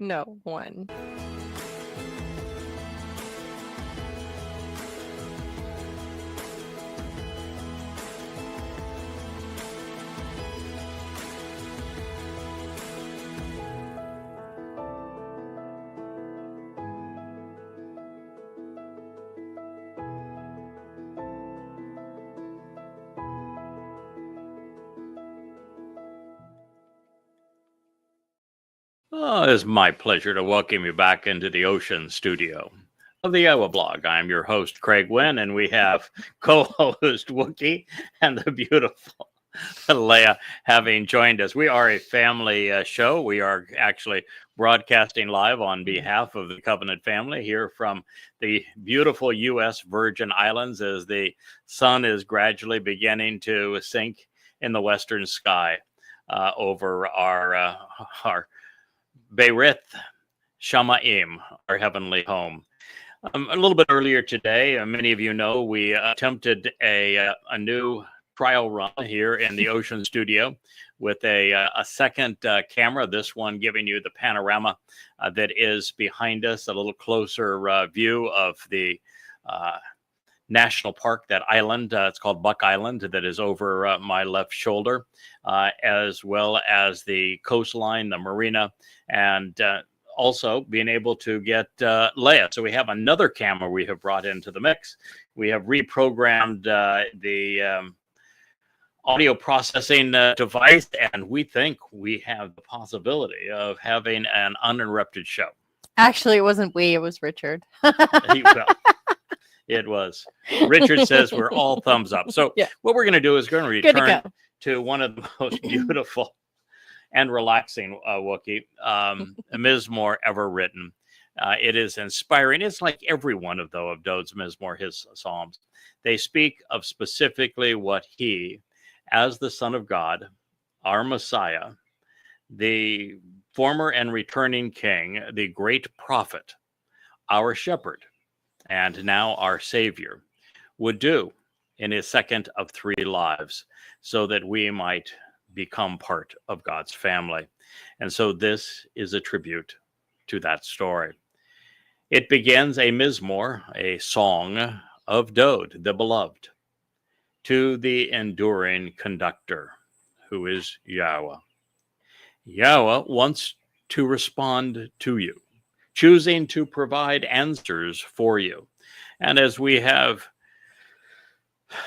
No, one. Oh, it's my pleasure to welcome you back into the Ocean Studio of the Iowa Blog. I'm your host, Craig Wynn, and we have co-host Wookie and the beautiful Leia having joined us. We are a family show. We are actually broadcasting live on behalf of the Covenant family here from the beautiful U.S. Virgin Islands as the sun is gradually beginning to sink in the western sky over our Beirith Shamaim, our heavenly home. A little bit earlier today, many of you know we attempted a new trial run here in the Ocean Studio with a second camera, this one giving you the panorama that is behind us, a little closer view of the national park, that island. It's called Buck Island, that is over my left shoulder, as well as the coastline, the marina, and also being able to get Leia. So we have another camera we have brought into the mix. We have reprogrammed the audio processing device, and we think we have the possibility of having an uninterrupted show. Actually, it wasn't we, it was Richard. Well, it was. Richard says we're all thumbs up. So Yeah. what we're going to do is going to Good to return go. to one of the most beautiful and relaxing Wookie Mizmor ever written. It is inspiring. It's like every one of Dode's Mizmor, his psalms. They speak of specifically what he, as the Son of God, our Messiah, the former and returning King, the great prophet, our shepherd, and now our Savior, would do in his second of three lives so that we might become part of God's family. And so this is a tribute to that story. It begins a Mizmor, a song of Dode, the beloved, to the enduring conductor, who is Yahweh. Yahweh wants to respond to you, choosing to provide answers for you. And as we have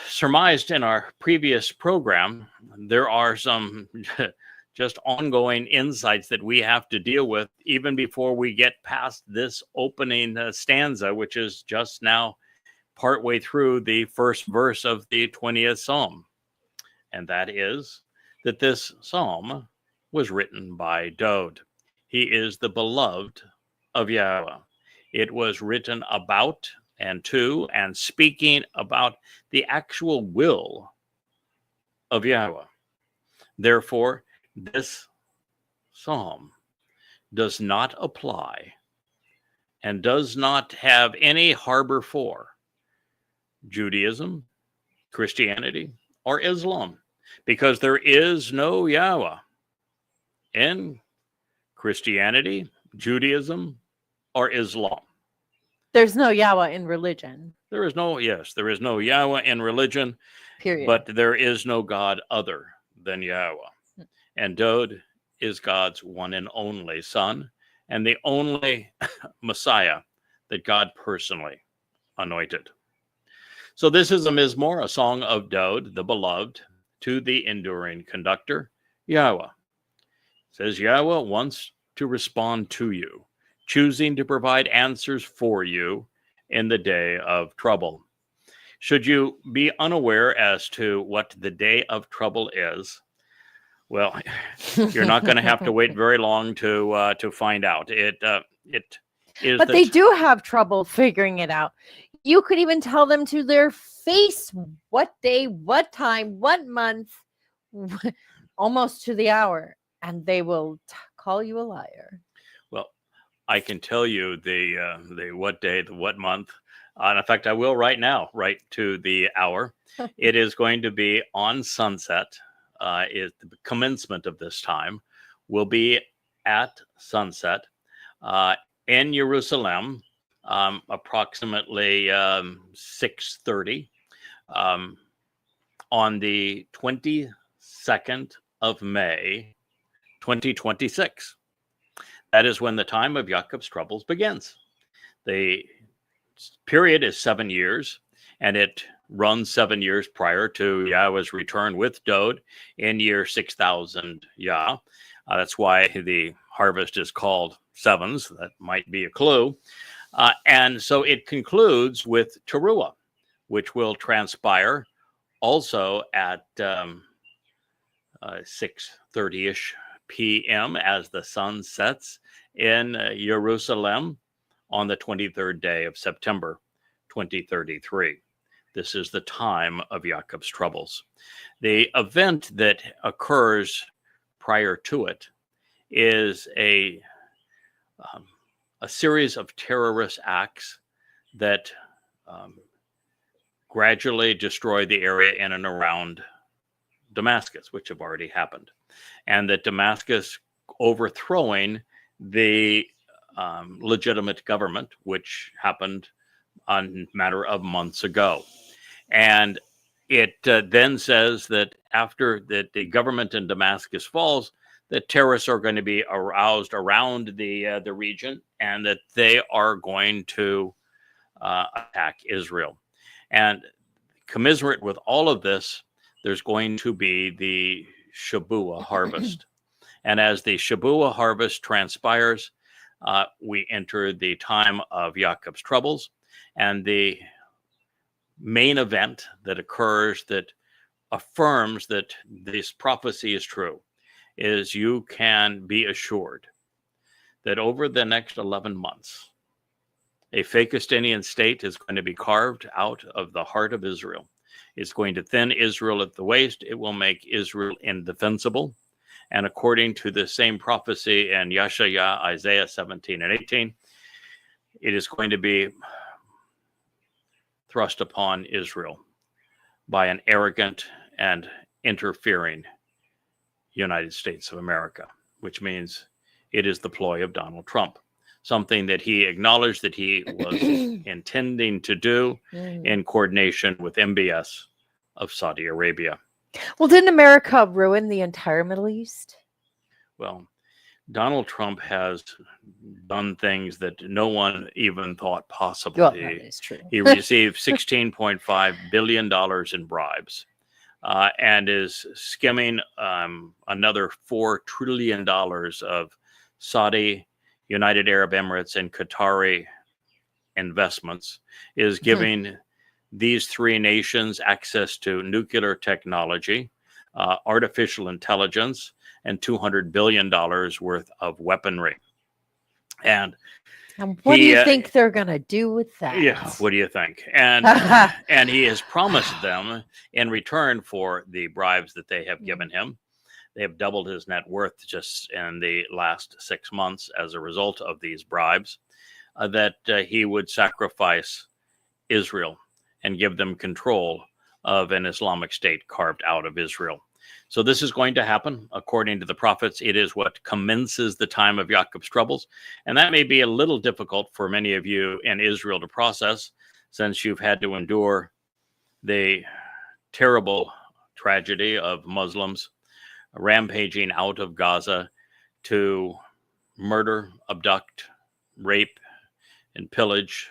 surmised in our previous program, there are some just ongoing insights that we have to deal with even before we get past this opening stanza, which is just now partway through the first verse of the 20th Psalm. And that is that this psalm was written by Dode. He is the beloved of Yahweh. It was written about and to and speaking about the actual will of Yahweh. Therefore, this psalm does not apply and does not have any harbor for Judaism, Christianity, or Islam, because there is no Yahweh in Christianity, Judaism, or Islam. There's no Yahweh in religion. There is no Yahweh in religion, Period. but there is no God other than Yahweh. And Dode is God's one and only Son and the only Messiah that God personally anointed. So this is a Mizmor, a song of Dode, the beloved, to the enduring conductor, Yahweh. It says Yahweh wants to respond to you, choosing to provide answers for you in the day of trouble. Should you be unaware as to what the day of trouble is, well, you're not going to have to wait very long to find out. It is. But they do have trouble figuring it out. You could even tell them to their face what day, what time, what month, almost to the hour, and they will call you a liar. Well, I can tell you the what day, the what month. And in fact, I will right now, right to the hour. It is going to be on sunset. The commencement of this time will be at sunset in Jerusalem, approximately 6:30 on the 22nd of May, 2026. That is when the time of Jacob's troubles begins. The period is 7 years, and it runs 7 years prior to Yahweh's return with Dode in year 6000 Yah. That's why the harvest is called sevens. That might be a clue. And so it concludes with Teruah, which will transpire also at 6:30-ish p.m. as the sun sets in Jerusalem on the 23rd day of September 2033. This is the time of Jacob's troubles. The event that occurs prior to it is a series of terrorist acts that gradually destroy the area in and around Damascus, which have already happened, and that Damascus overthrowing the legitimate government, which happened a matter of months ago. And it then says that after that the government in Damascus falls, that terrorists are going to be aroused around the region, and that they are going to attack Israel. And commiserate with all of this, there's going to be the Shabuah harvest. And as the Shabuah harvest transpires, we enter the time of Jacob's troubles. And the main event that occurs that affirms that this prophecy is true is you can be assured that over the next 11 months, a Philistinian state is going to be carved out of the heart of Israel. It's going to thin Israel at the waist. It will make Israel indefensible. And according to the same prophecy in Yeshaya, Isaiah 17 and 18, it is going to be thrust upon Israel by an arrogant and interfering United States of America, which means it is the ploy of Donald Trump, something that he acknowledged that he was intending to do in coordination with MBS of Saudi Arabia. Well, didn't America ruin the entire Middle East? Well, Donald Trump has done things that no one even thought possible. Well, that is true. He received $16.5 billion in bribes and is skimming another $4 trillion of Saudi, United Arab Emirates, and Qatari investments, is giving these three nations access to nuclear technology, artificial intelligence, and $200 billion worth of weaponry. And what do you think they're going to do with that? Yeah, what do you think? And and he has promised them in return for the bribes that they have given him. They have doubled his net worth just in the last 6 months as a result of these bribes, that he would sacrifice Israel and give them control of an Islamic state carved out of Israel. So this is going to happen. According to the prophets, it is what commences the time of Jacob's troubles. And that may be a little difficult for many of you in Israel to process, since you've had to endure the terrible tragedy of Muslims rampaging out of Gaza to murder, abduct, rape, and pillage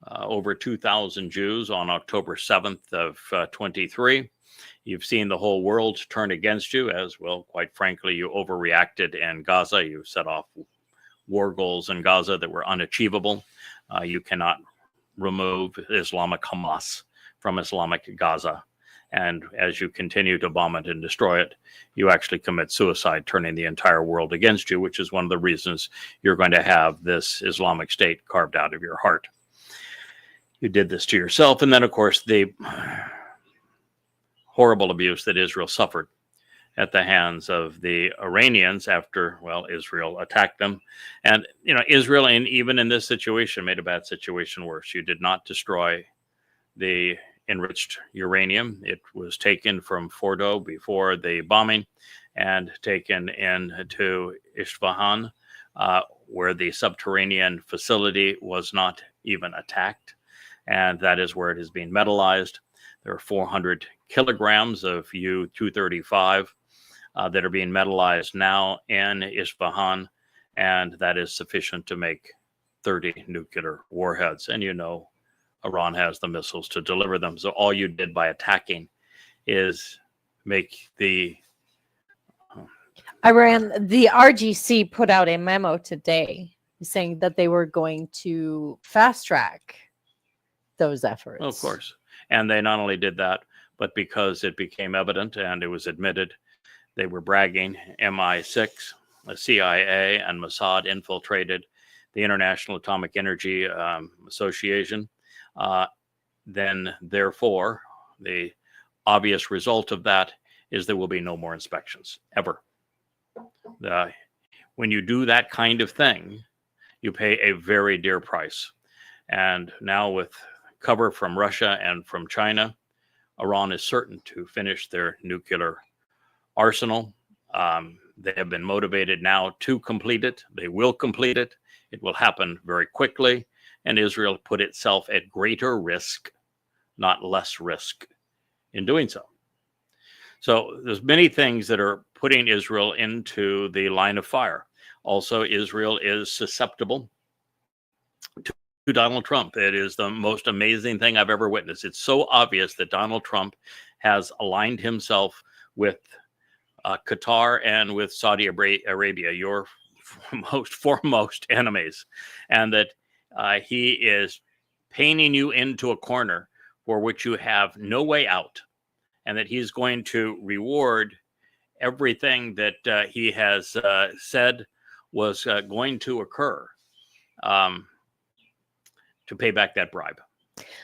over 2,000 Jews on October 7th of 23. You've seen the whole world turn against you, as well, quite frankly, you overreacted in Gaza. You set off war goals in Gaza that were unachievable. You cannot remove Islamic Hamas from Islamic Gaza. And as you continue to bomb it and destroy it, you actually commit suicide, turning the entire world against you, which is one of the reasons you're going to have this Islamic State carved out of your heart. You did this to yourself. And then, of course, the horrible abuse that Israel suffered at the hands of the Iranians after, well, Israel attacked them. And, Israel, even in this situation, made a bad situation worse. You did not destroy the enriched uranium. It was taken from Fordo before the bombing and taken into Isfahan, where the subterranean facility was not even attacked, and that is where it is being metallized. There are 400 kilograms of U-235 that are being metallized now in Isfahan, and that is sufficient to make 30 nuclear warheads. And Iran has the missiles to deliver them. So all you did by attacking is make the the RGC put out a memo today saying that they were going to fast track those efforts. Of course. And they not only did that, but because it became evident and it was admitted, they were bragging. MI6, the CIA, and Mossad infiltrated the International Atomic Energy Association. Then, therefore, the obvious result of that is there will be no more inspections ever. When you do that kind of thing, you pay a very dear price. And now with cover from Russia and from China, Iran is certain to finish their nuclear arsenal. They have been motivated now to complete it. They will complete it. It will happen very quickly. And Israel put itself at greater risk, not less risk, in doing so. So there's many things that are putting Israel into the line of fire. Also, Israel is susceptible to Donald Trump. It is the most amazing thing I've ever witnessed. It's so obvious that Donald Trump has aligned himself with Qatar and with Saudi Arabia, your foremost enemies, and that he is painting you into a corner for which you have no way out, and that he's going to reward everything that he has said was going to occur to pay back that bribe.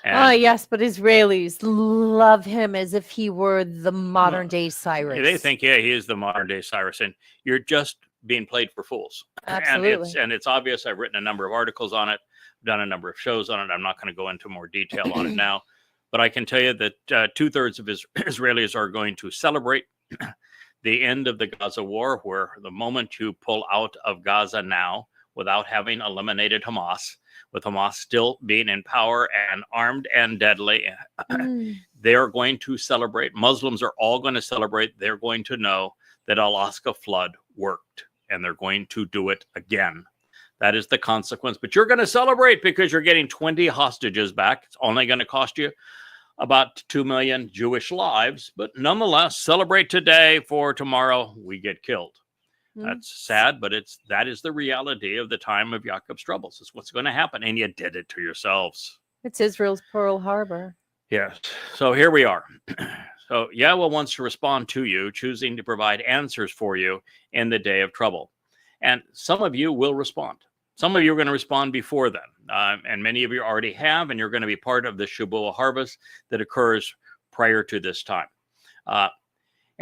Yes, but Israelis love him as if he were the modern day Cyrus. They think, yeah, he is the modern day Cyrus, and you're just being played for fools. Absolutely. And it's obvious. I've written a number of articles on it, done a number of shows on it. I'm not going to go into more detail on it now, but I can tell you that 2/3 of Israelis are going to celebrate the end of the Gaza war, where the moment you pull out of Gaza now without having eliminated Hamas, with Hamas still being in power and armed and deadly, they're going to celebrate. Muslims are all going to celebrate. They're going to know that Al-Aqsa flood worked, and they're going to do it again. That is the consequence. But you're going to celebrate because you're getting 20 hostages back. It's only going to cost you about 2 million Jewish lives. But nonetheless, celebrate today, for tomorrow we get killed. That's sad, but that is the reality of the time of Jacob's troubles. It's what's going to happen, and you did it to yourselves. It's Israel's Pearl Harbor. Yes. So here we are. So Yahweh wants to respond to you, choosing to provide answers for you in the day of trouble. And some of you will respond. Some of you are going to respond before then. And many of you already have, and you're going to be part of the Shabuah harvest that occurs prior to this time.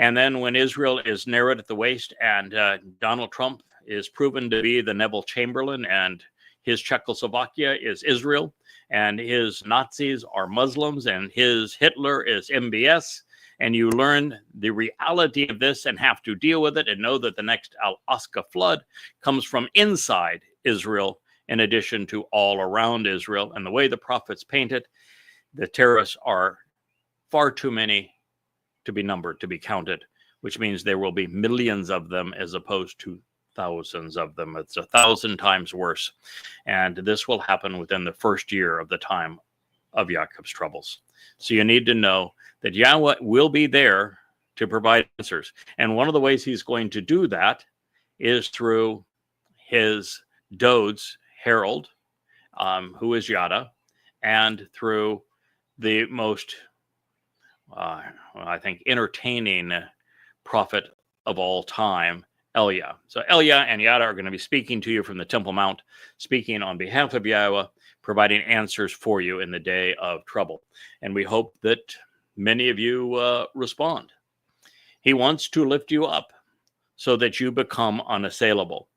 And then when Israel is narrowed at the waist and Donald Trump is proven to be the Neville Chamberlain, and his Czechoslovakia is Israel, and his Nazis are Muslims, and his Hitler is MBS, and you learn the reality of this and have to deal with it and know that the next Al-Aqsa flood comes from inside Israel in addition to all around Israel. And the way the prophets paint it, the terrorists are far too many to be numbered, to be counted, which means there will be millions of them as opposed to thousands of them. It's 1,000 times worse. And this will happen within the first year of the time of Jacob's troubles. So you need to know that Yahweh will be there to provide answers. And one of the ways he's going to do that is through his Dode's herald, who is Yada, and through the most I think, entertaining prophet of all time, Elia. So Elia and Yada are going to be speaking to you from the Temple Mount, speaking on behalf of Yahweh, providing answers for you in the day of trouble. And we hope that many of you respond. He wants to lift you up so that you become unassailable.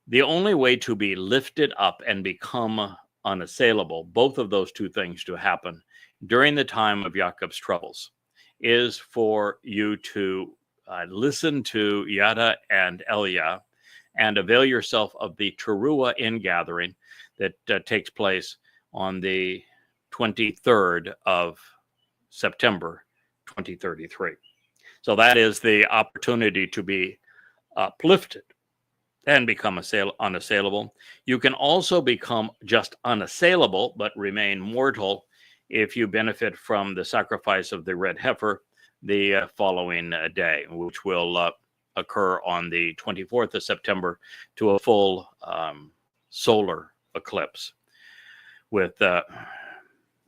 The only way to be lifted up and become unassailable, both of those two things to happen during the time of Jacob's troubles, is for you to listen to Yada and Elia and avail yourself of the Teruah ingathering that takes place on the 23rd of September 2033. So that is the opportunity to be uplifted and become unassailable. You can also become just unassailable but remain mortal if you benefit from the sacrifice of the red heifer the following day, which will occur on the 24th of September to a full solar eclipse, with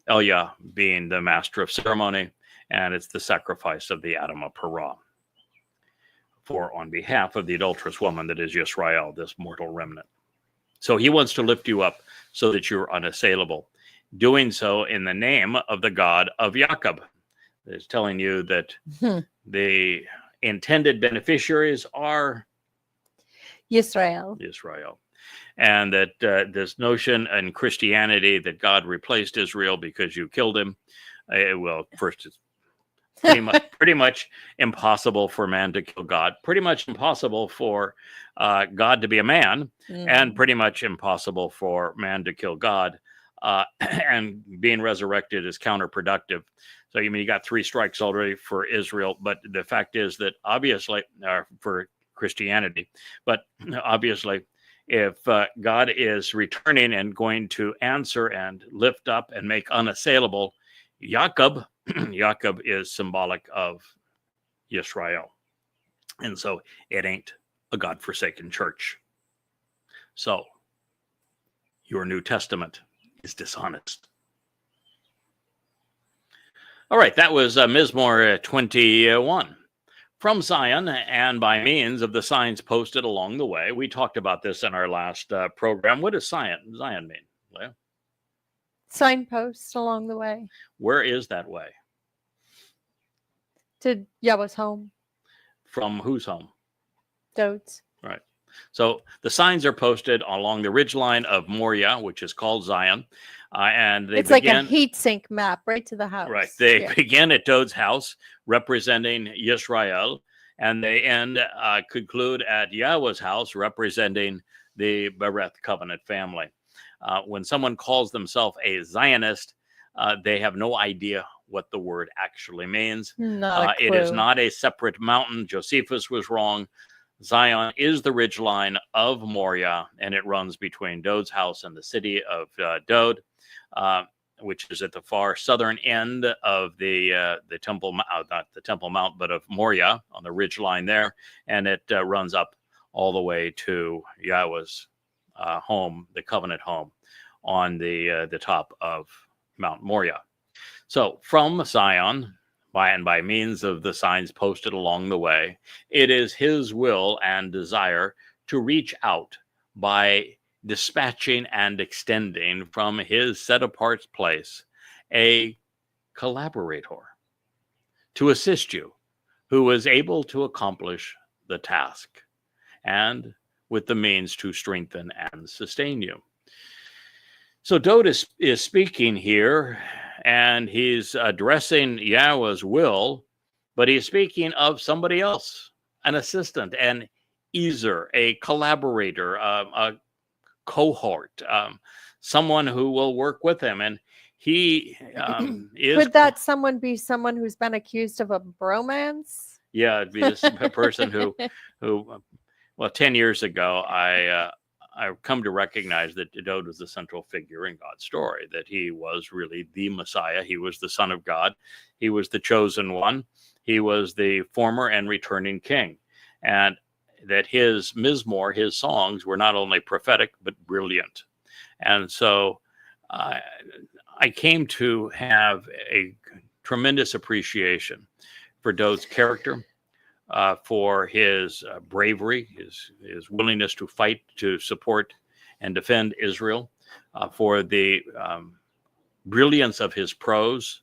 Elia being the master of ceremony, and it's the sacrifice of the Adam of Perah on behalf of the adulterous woman that is Yisrael, this mortal remnant. So he wants to lift you up so that you're unassailable, doing so in the name of the God of Jacob. It's telling you that the intended beneficiaries are Israel. And that this notion in Christianity that God replaced Israel because you killed him, first it's pretty much impossible for man to kill God, pretty much impossible for God to be a man, and pretty much impossible for man to kill God. And being resurrected is counterproductive. So, you got 3 strikes already for Israel, but the fact is that obviously for Christianity, but obviously if God is returning and going to answer and lift up and make unassailable Jacob, Jacob is symbolic of Yisrael. And so it ain't a God-forsaken church. So your New Testament is dishonest. All right, that was Mizmor 21. From Zion, and by means of the signs posted along the way. We talked about this in our last program. What does Zion mean? Well, signposts along the way. Where is that way? To Yahweh's home. From whose home? Dode's. Right. So the signs are posted along the ridgeline of Moriah, which is called Zion. And they it's begin, like a heat sink map right to the house. Right. They begin at Dode's house, representing Yisrael, and they conclude at Yahweh's house, representing the Bereth covenant family. When someone calls themselves a Zionist, they have no idea what the word actually means. It is not a separate mountain. Josephus was wrong. Zion is the ridgeline of Moriah, and it runs between Dode's house and the city of Dode, which is at the far southern end of the Temple, not the Temple Mount, but of Moriah on the ridgeline there, and it runs up all the way to Yahweh's home, the covenant home, on the top of Mount Moriah. So from Zion, by means of the signs posted along the way, it is his will and desire to reach out by dispatching and extending from his set-apart place a collaborator to assist you who is able to accomplish the task and with the means to strengthen and sustain you. So Dode is speaking here, and he's addressing Yahweh's will, but he's speaking of somebody else, an assistant, an ezer, a collaborator, a cohort, someone who will work with him. And he is... Could that someone be someone who's been accused of a bromance? Yeah, it'd be this person who, well, 10 years ago, I've come to recognize that Dode was the central figure in God's story, that he was really the Messiah. He was the Son of God. He was the chosen one. He was the former and returning king. And that his Mizmor, his songs, were not only prophetic, but brilliant. And so I came to have a tremendous appreciation for Dode's character, for his bravery, his willingness to fight, to support and defend Israel, for the brilliance of his prose,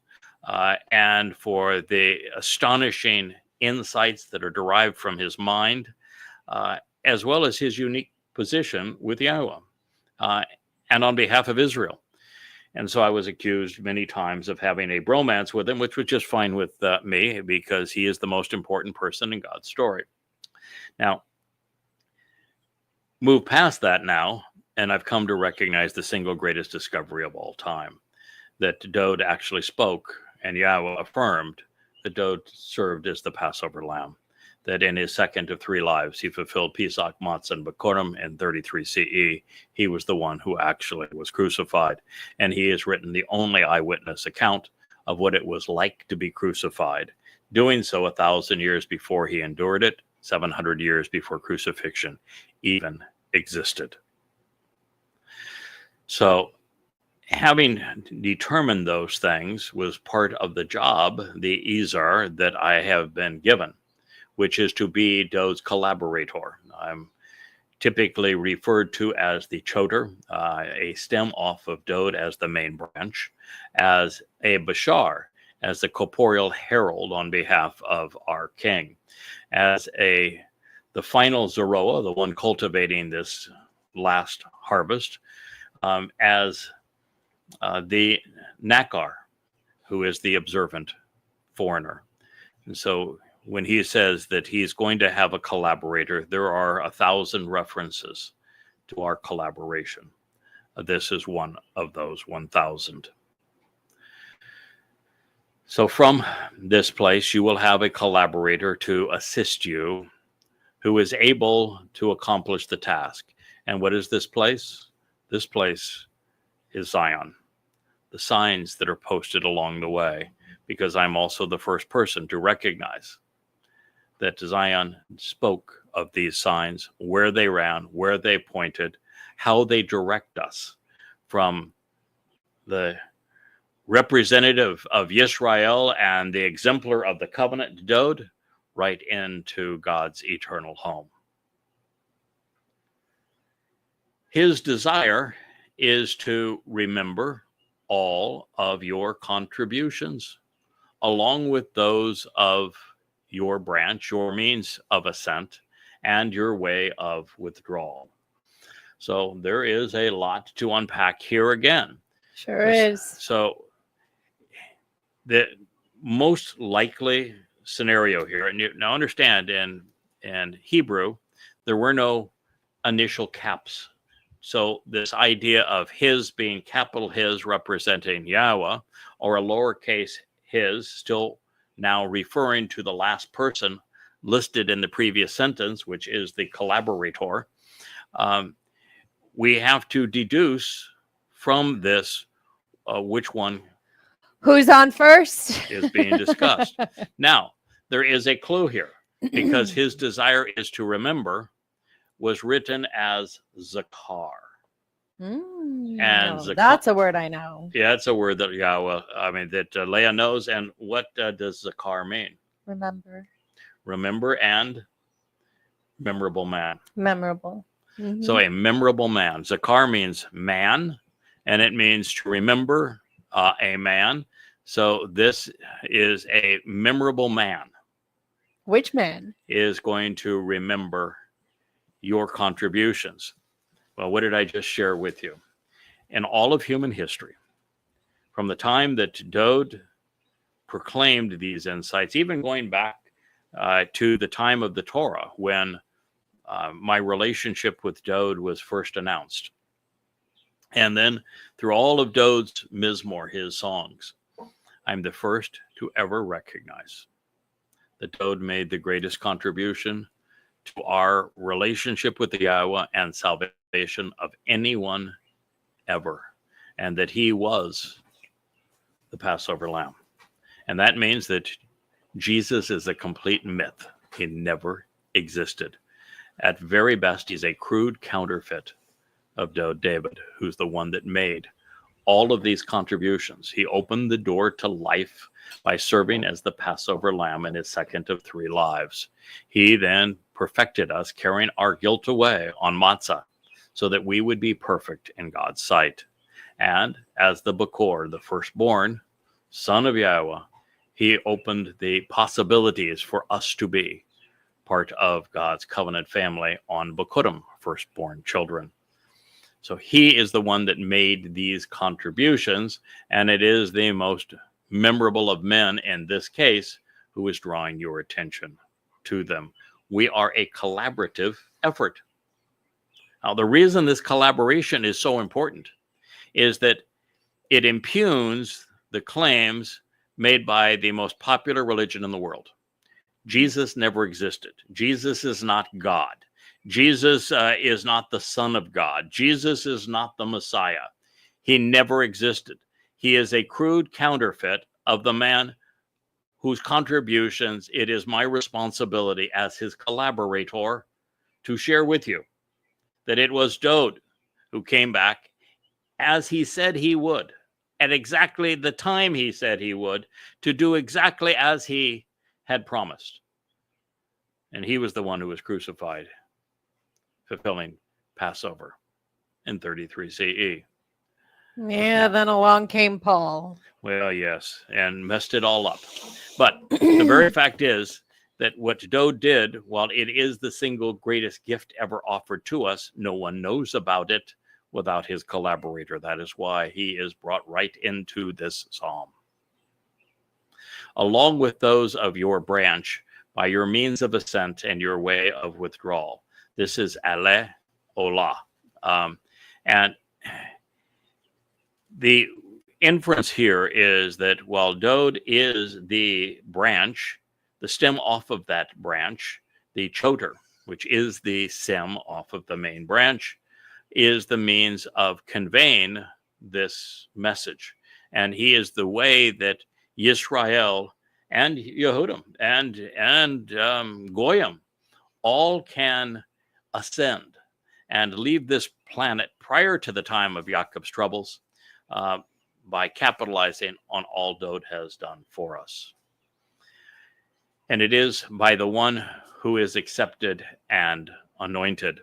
and for the astonishing insights that are derived from his mind, as well as his unique position with Yahweh and on behalf of Israel. And so I was accused many times of having a bromance with him, which was just fine with me, because he is the most important person in God's story. Now, Move past that now, and I've come to recognize the single greatest discovery of all time, that Dode actually spoke, and Yahweh affirmed that Dode served as the Passover lamb, that in his second of 3 lives, he fulfilled Pesach, Matzah, and Bikurim in 33 CE. He was the one who actually was crucified, and he has written the only eyewitness account of what it was like to be crucified, doing so 1,000 years before he endured it, 700 years before crucifixion even existed. So, having determined those things was part of the job, the Izar, that I have been given, which is to be Dode's collaborator. I'm typically referred to as the Choder, a stem off of Dode as the main branch, as a Bashar, as the corporeal herald on behalf of our king, as the final Zeroah, the one cultivating this last harvest, as the Nakar, who is the observant foreigner. And so when he says that he's going to have a collaborator, there are 1,000 references to our collaboration. This is one of those 1,000. So from this place, you will have a collaborator to assist you who is able to accomplish the task. And what is this place? This place is Zion, the signs that are posted along the way, because I'm also the first person to recognize that Zion spoke of these signs, where they ran, where they pointed, how they direct us from the representative of Yisrael and the exemplar of the covenant, Dode, right into God's eternal home. His desire is to remember all of your contributions, along with those of your branch, your means of ascent, and your way of withdrawal. So there is a lot to unpack here again. Sure is. So the most likely scenario here, and you now understand in Hebrew, there were no initial caps. So this idea of his being capital His representing Yahweh, or a lowercase his, still now referring to the last person listed in the previous sentence, which is the collaborator, we have to deduce from this which one Who's on first is being discussed. Now, there is a clue here, because his desire is to remember was written as Zakar. And no, that's a word I know. Yeah, it's a word that that Leah knows. And what does Zakar mean? Remember and memorable man. Memorable. Mm-hmm. So a memorable man. Zakar means man, and it means to remember a man. So this is a memorable man. Which man? Is going to remember your contributions. Well, what did I just share with you? In all of human history, from the time that Dode proclaimed these insights, even going back to the time of the Torah, when my relationship with Dode was first announced. And then through all of Dode's Mizmor, his songs, I'm the first to ever recognize that Dode made the greatest contribution to our relationship with the Yahweh and salvation of anyone ever, and that he was the Passover lamb. And that means that Jesus is a complete myth. He never existed. At very best, he's a crude counterfeit of David, who's the one that made all of these contributions. He opened the door to life by serving as the Passover lamb in his second of 3 lives. He then perfected us, carrying our guilt away on Matzah, so that we would be perfect in God's sight. And as the Bakor, the firstborn son of Yahweh, he opened the possibilities for us to be part of God's covenant family on Bikurim, firstborn children. So he is the one that made these contributions, and it is the most memorable of men in this case who is drawing your attention to them. We are a collaborative effort. Now, the reason this collaboration is so important is that it impugns the claims made by the most popular religion in the world. Jesus never existed. Jesus is not God. Jesus is not the Son of God. Jesus is not the Messiah. He never existed. He is a crude counterfeit of the man whose contributions it is my responsibility as his collaborator to share with you. That it was Dode who came back as he said he would, at exactly the time he said he would, to do exactly as he had promised. And he was the one who was crucified, fulfilling Passover in 33 CE. Yeah, then along came Paul. Well, yes, and messed it all up. But the very fact is that what Dode did, while it is the single greatest gift ever offered to us, no one knows about it without his collaborator. That is why he is brought right into this psalm. Along with those of your branch, by your means of ascent and your way of withdrawal. This is Ale Olah. And the inference here is that while Dode is the branch, the stem off of that branch, the choter, which is the stem off of the main branch, is the means of conveying this message. And he is the way that Yisrael and Yehudim and Goyim all can ascend and leave this planet prior to the time of Jacob's troubles by capitalizing on all Dode has done for us. And it is by the one who is accepted and anointed.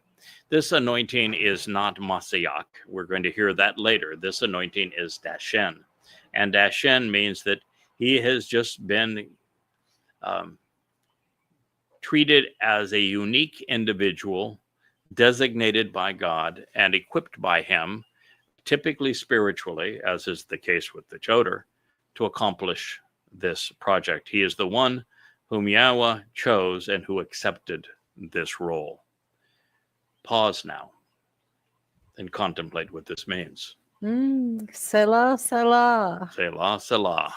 This anointing is not Mashiach. We're going to hear that later. This anointing is Dashen. And Dashen means that he has just been treated as a unique individual, designated by God and equipped by him, typically spiritually, as is the case with the Choter, to accomplish this project. He is the one whom Yahweh chose and who accepted this role. Pause now and contemplate what this means. Selah, Selah. Selah, Selah.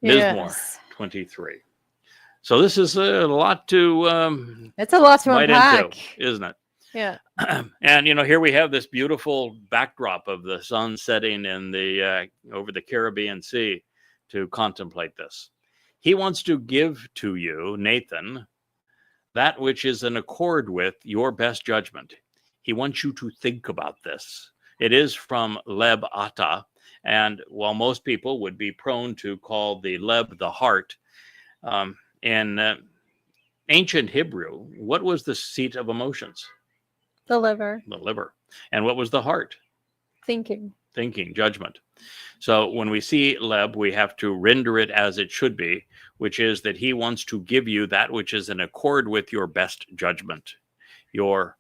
Mizmor Yes. 23. So this is a lot to It's a lot to bite unpack. into, isn't it? Yeah. And here we have this beautiful backdrop of the sun setting in the over the Caribbean Sea to contemplate this. He wants to give to you, Nathan, that which is in accord with your best judgment. He wants you to think about this. It is from Leb Ata, and while most people would be prone to call the Leb the heart, in ancient Hebrew, what was the seat of emotions? The liver. The liver. And what was the heart? Thinking. Thinking, judgment. So when we see Leb, we have to render it as it should be, which is that he wants to give you that which is in accord with your best judgment, your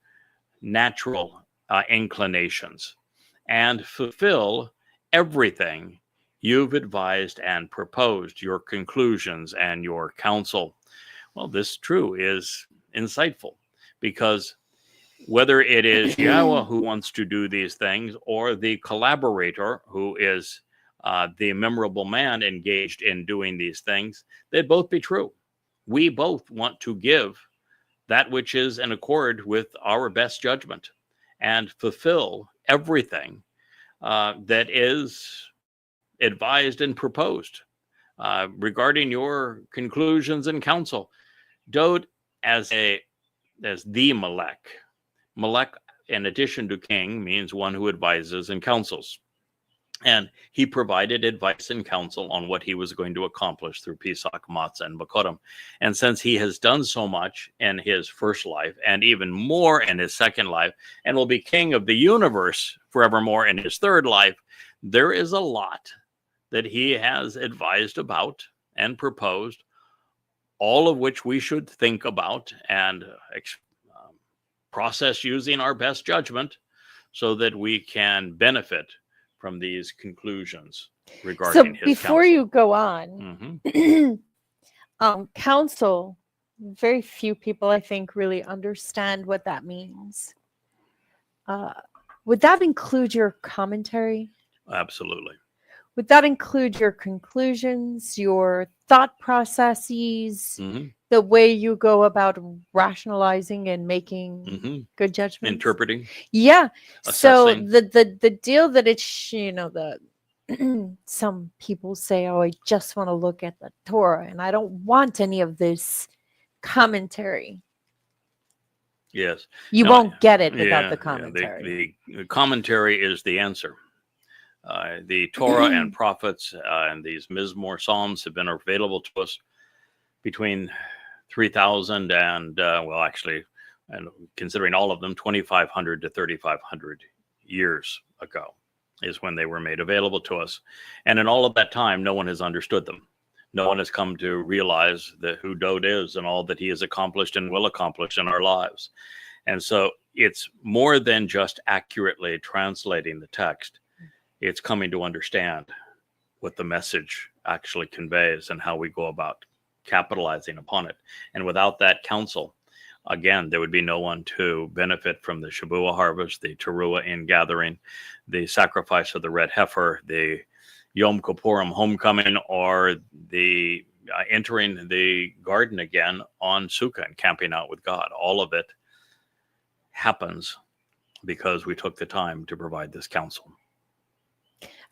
natural inclinations, and fulfill everything you've advised and proposed, your conclusions and your counsel. Well, this true is insightful, because whether it is Yahweh who wants to do these things or the collaborator who is the memorable man engaged in doing these things, they'd both be true. We both want to give that which is in accord with our best judgment and fulfill everything that is advised and proposed regarding your conclusions and counsel. Dode as the Melech. Melech, in addition to king, means one who advises and counsels. And he provided advice and counsel on what he was going to accomplish through Pesach, Matzah, and Bokorim. And since he has done so much in his first life, and even more in his second life, and will be king of the universe forevermore in his third life, there is a lot that he has advised about and proposed, all of which we should think about and process using our best judgment so that we can benefit from these conclusions regarding his before counsel. you go on, counsel, very few people, I think, really understand what that means. would that include your commentary? Absolutely. Would that include your conclusions, your thought processes, Hmm. the way you go about rationalizing and making Hmm. good judgments? Interpreting, Yeah. So assessing. the deal that it's the some people say, "Oh, I just want to look at the Torah and I don't want any of this commentary." Yes. You No, won't get it without yeah, the yeah. commentary. The commentary is the answer. The Torah and prophets and these Mizmor Psalms have been available to us between 3,000 and, well, actually, and considering all of them, 2,500 to 3,500 years ago is when they were made available to us. And in all of that time, no one has understood them. No one has come to realize who Dowd is and all that he has accomplished and will accomplish in our lives. And so it's more than just accurately translating the text. It's coming to understand what the message actually conveys and how we go about capitalizing upon it. And without that counsel, again, there would be no one to benefit from the Shavua harvest, the Teruah ingathering, the sacrifice of the red heifer, the Yom Kippurim homecoming, or the entering the garden again on Sukkah and camping out with God. All of it happens because we took the time to provide this counsel.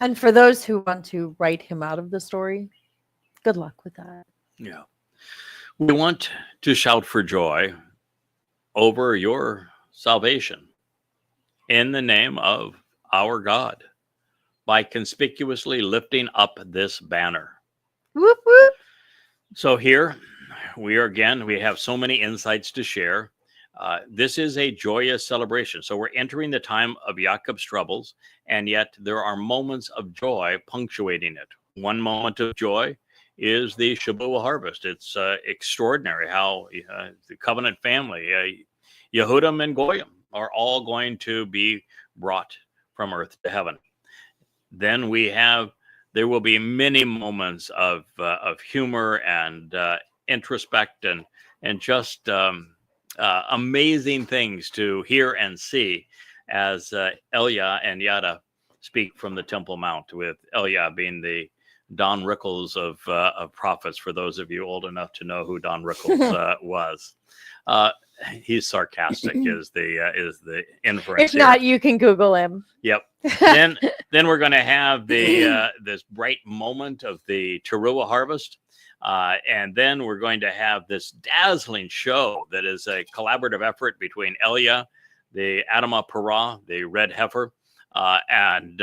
And for those who want to write him out of the story, good luck with that. Yeah. We want to shout for joy over your salvation in the name of our God by conspicuously lifting up this banner. Whoop, whoop. So here we have so many insights to share. This is a joyous celebration. So we're entering the time of Jacob's troubles, and yet there are moments of joy punctuating it. One moment of joy is the Shavua harvest. It's extraordinary how the covenant family, Yehudim and Goyim, are all going to be brought from earth to heaven. Then there will be many moments of humor and introspect and just amazing things to hear and see as Elia and Yada speak from the Temple Mount, with Elia being the Don Rickles of prophets. For those of you old enough to know who Don Rickles was, he's sarcastic. Is the inference? If not, you can Google him. Yep. Then we're going to have this bright moment of the Teruah harvest. And then we're going to have this dazzling show that is a collaborative effort between Elia, the Adamah Parah, the red heifer, and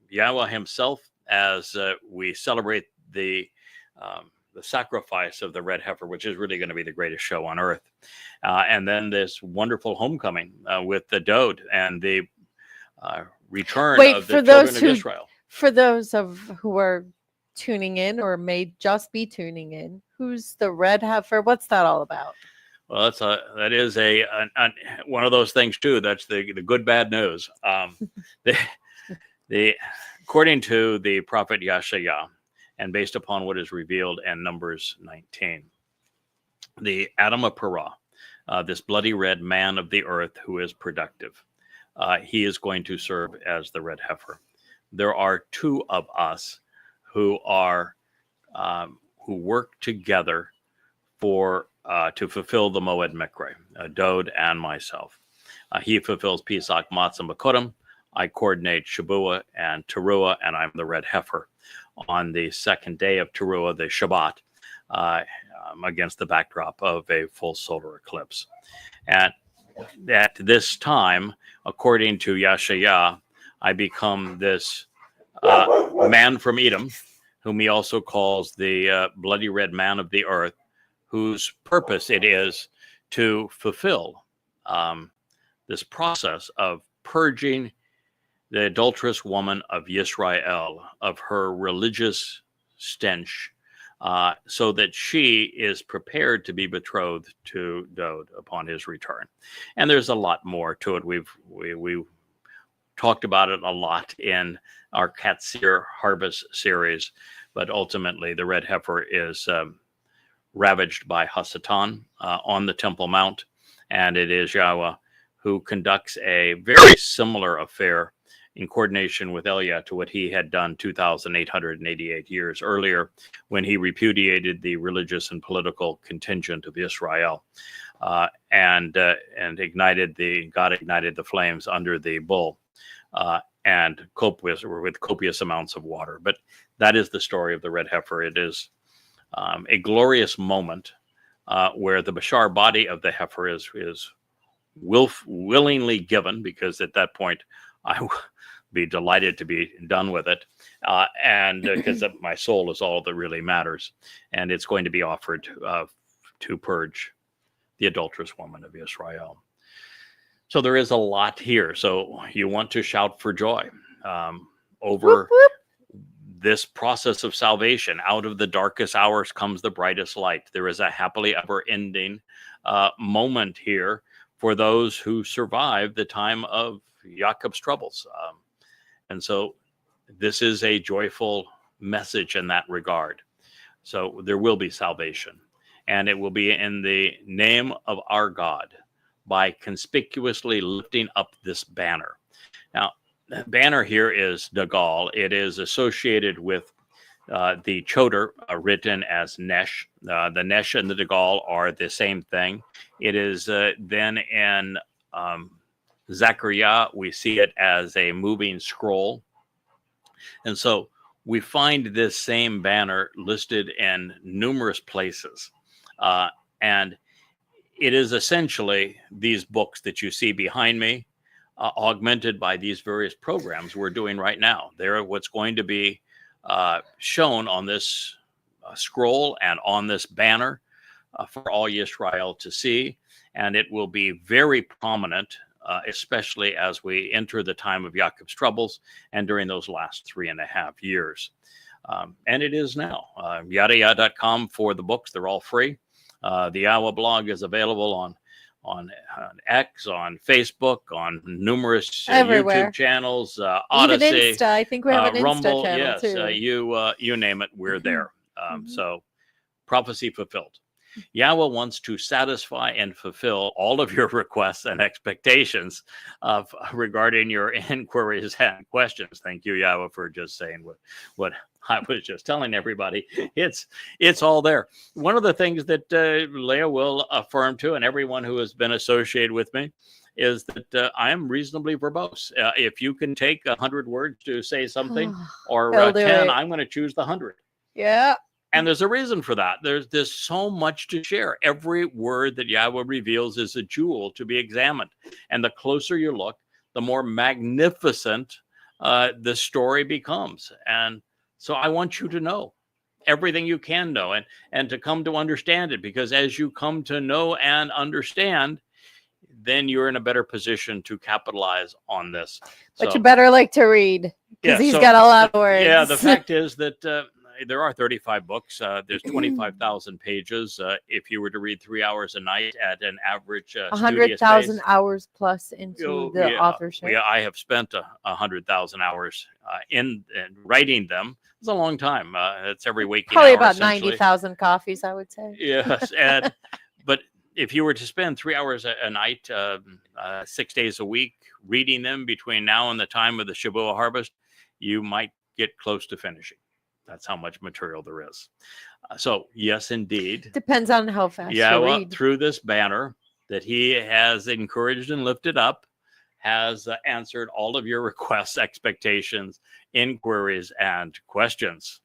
Yahweh himself, as we celebrate the sacrifice of the red heifer, which is really going to be the greatest show on earth. And then this wonderful homecoming with the Dowd and the return of the children of Israel. For those who are tuning in or may just be tuning in, who's the red heifer? What's that all about? Well, that is one of those things too. That's the good bad news. According to the prophet Yashaya, and based upon what is revealed in Numbers 19, the Adamah Parah, this bloody red man of the earth who is productive, he is going to serve as the red heifer. There are two of us who work together to fulfill the Moed Mikre, Dowd and myself. He fulfills Pesach, Matzah, Makurim. I coordinate Shavua and Teruah, and I'm the red heifer on the second day of Teruah, the Shabbat, against the backdrop of a full solar eclipse. And at this time, according to Yashaya, I become this man from Edom, whom he also calls the bloody red man of the earth, whose purpose it is to fulfill this process of purging the adulterous woman of Yisrael of her religious stench, so that she is prepared to be betrothed to Dowd upon his return. And there's a lot more to it. We've talked about it a lot in our Katsir Harvest series, but ultimately the red heifer is ravaged by Hasatan on the Temple Mount, and it is Yahweh who conducts a very similar affair in coordination with Elia to what he had done 2,888 years earlier when he repudiated the religious and political contingent of Israel and ignited God ignited the flames under the bull and with copious amounts of water. But that is the story of the red heifer. It is a glorious moment where the Bashar body of the heifer is willingly given, because at that point I will be delighted to be done with it, and because my soul is all that really matters, and it's going to be offered to purge the adulterous woman of Israel. So there is a lot here. So you want to shout for joy over Whoop, whoop. this process of salvation. Out of the darkest hours comes the brightest light. There is a happily ever ending moment here for those who survive the time of Jacob's troubles. And so this is a joyful message in that regard. So there will be salvation, and it will be in the name of our God by conspicuously lifting up this banner. Now, the banner here is Dagal. It is associated with the Choder, written as Nesh. The Nesh and the Dagal are the same thing. It is then in Zechariah, we see it as a moving scroll. And so we find this same banner listed in numerous places. And it is essentially these books that you see behind me, augmented by these various programs we're doing right now. They're what's going to be shown on this scroll and on this banner for all Yisrael to see. And it will be very prominent, especially as we enter the time of Jacob's troubles and during those last 3.5 years. And it is now. Yadaya.com for the books. They're all free. The Yahweh blog is available on X, on Facebook, on numerous YouTube channels, Odyssey, even Insta. I think we have an Rumble. Insta channel Yes, too. you name it, we're there. So prophecy fulfilled. Yahweh wants to satisfy and fulfill all of your requests and expectations regarding your inquiries and questions. Thank you, Yahweh, for just saying what I was just telling everybody. It's all there. One of the things that Leah will affirm to, and everyone who has been associated with me, is that I am reasonably verbose. If you can take 100 words to say something, or 10, I'm going to choose the 100. Yeah. And there's a reason for that. There's so much to share. Every word that Yahweh reveals is a jewel to be examined. And the closer you look, the more magnificent the story becomes. And so I want you to know everything you can know, and to come to understand it, because as you come to know and understand, then you're in a better position to capitalize on this. But you better like to read, because he's got a lot of words. Yeah, the fact is that there are 35 books. There's 25,000 pages. If you were to read 3 hours a night at an average 100,000 hours plus into the authorship. Yeah, I have spent 100,000 hours in writing them. It's a long time. It's every waking probably hour, about 90,000 coffees, I would say. Yes, but if you were to spend 3 hours a night, 6 days a week, reading them between now and the time of the Shavuot harvest, you might get close to finishing. That's how much material there is. So yes, indeed. Depends on how fast you read. Through this banner that he has encouraged and lifted up, has answered all of your requests, expectations, inquiries, and questions.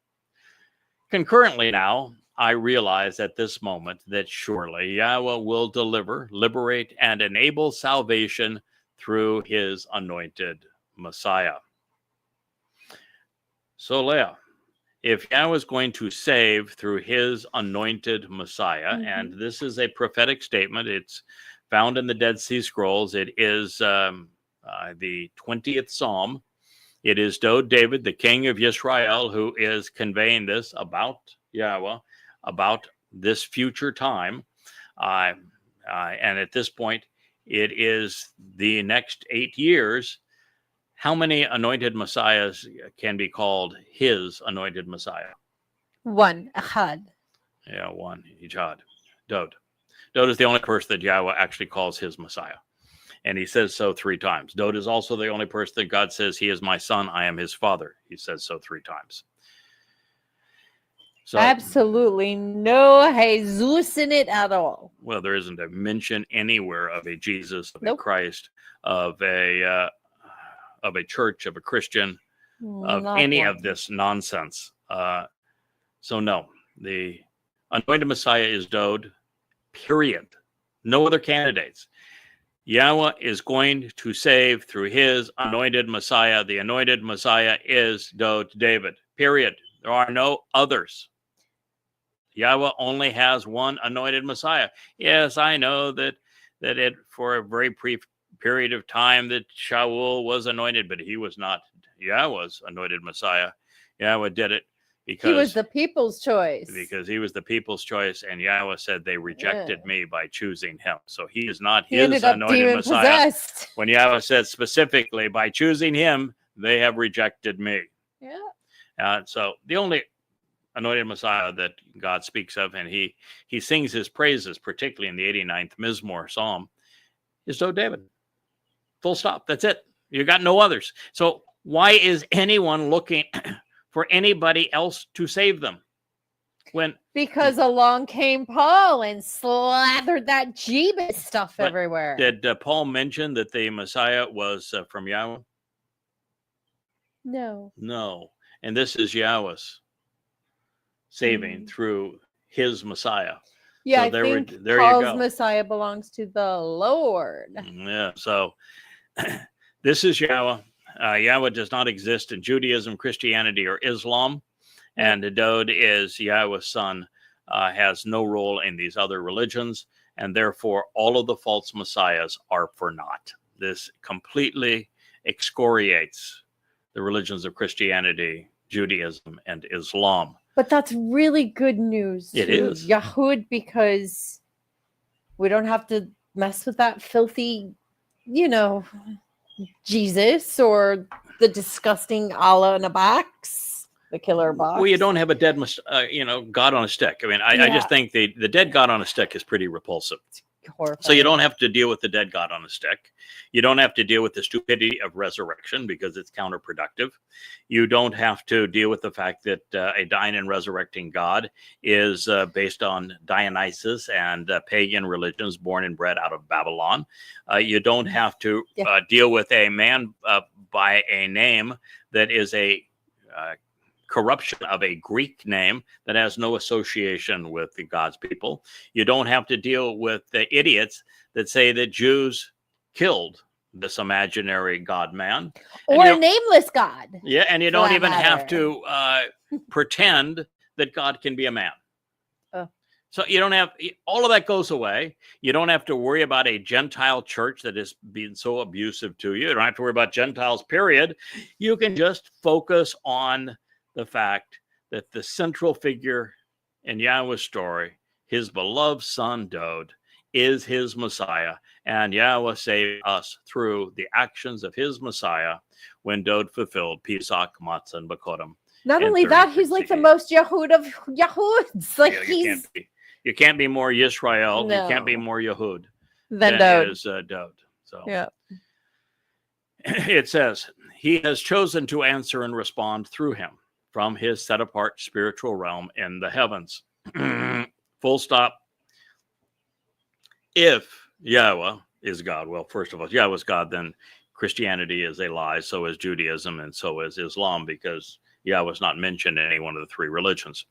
Concurrently now, I realize at this moment that surely Yahweh will deliver, liberate, and enable salvation through his anointed Messiah. So Leah, if Yahweh is going to save through his anointed Messiah, and this is a prophetic statement, it's found in the Dead Sea Scrolls. It is the 20th Psalm. It is David, the king of Israel, who is conveying this about Yahweh, about this future time. And at this point, it is the next 8 years. How many anointed messiahs can be called his anointed Messiah? One, Ahad. Yeah, one, Ijad. Dod is the only person that Yahweh actually calls his Messiah. And he says so 3 times. Dode is also the only person that God says, he is my son, I am his father. He says so 3 times. So, Absolutely no Jesus in it at all. well, there isn't a mention anywhere of a Jesus, of a Nope. Christ, of a church, of a Christian, of Not any one. of this nonsense. So no, the anointed Messiah is Dode, period. No other candidates. Yahweh is going to save through his anointed Messiah. The anointed Messiah is Dode David, period. There are no others. Yahweh only has one anointed Messiah. Yes, I know that it for a very brief period of time that Shaul was anointed, but he was not Yahweh's anointed Messiah. Yahweh did it because He was the people's choice. because he was the people's choice, and Yahweh said they rejected me by choosing him. So he is not he his ended up anointed demon Messiah. possessed. When Yahweh said specifically by choosing him, they have rejected me. Yeah. So the only anointed Messiah that God speaks of, and he sings his praises, particularly in the 89th Mizmor Psalm, is Dode David. Full stop. That's it. You got no others. So why is anyone looking for anybody else to save them? Because along came Paul and slathered that Jeebus stuff But everywhere. Did Paul mention that the Messiah was from Yahweh? No. No. And this is Yahweh's saving through his Messiah. Yeah, So I there think you Paul's go. Messiah belongs to the Lord. Yeah. So this is Yahweh. Yahweh does not exist in Judaism, Christianity, or Islam. And Dode is Yahweh's son, has no role in these other religions. And therefore, all of the false messiahs are for naught. This completely excoriates the religions of Christianity, Judaism, and Islam. But that's really good news It to is. Yahud, because we don't have to mess with that filthy, Jesus or the disgusting Allah in a box, the killer box. Well, you don't have a dead, God on a stick. I mean, I just think the dead God on a stick is pretty repulsive. Horrifying. So you don't have to deal with the dead God on a stick. You don't have to deal with the stupidity of resurrection because it's counterproductive. You don't have to deal with the fact that a dying and resurrecting God is based on Dionysus and pagan religions born and bred out of Babylon. You don't have to deal with a man by a name that is a corruption of a Greek name that has no association with the God's people. You don't have to deal with the idiots that say that Jews killed this imaginary God man. Or a nameless God. Yeah, and you don't even have to pretend that God can be a man. So you don't have, all of that goes away. You don't have to worry about a Gentile church that is being so abusive to you. You don't have to worry about Gentiles, period. You can just focus on the fact that the central figure in Yahweh's story, his beloved son Dode, is his Messiah, and Yahweh saved us through the actions of his Messiah when Dode fulfilled Pesach, Matzah, and Bakodim. Not only that, he's like the most Yahud of Yahuds. Like you can't be more Yisrael. No. You can't be more Yahud than Dode. Is Dode. So yeah. It says he has chosen to answer and respond through him from his set apart spiritual realm in the heavens. Full stop. If Yahweh is God, well, first of all, Yahweh is God, then Christianity is a lie, so is Judaism, and so is Islam, because Yahweh is not mentioned in any one of the 3 religions.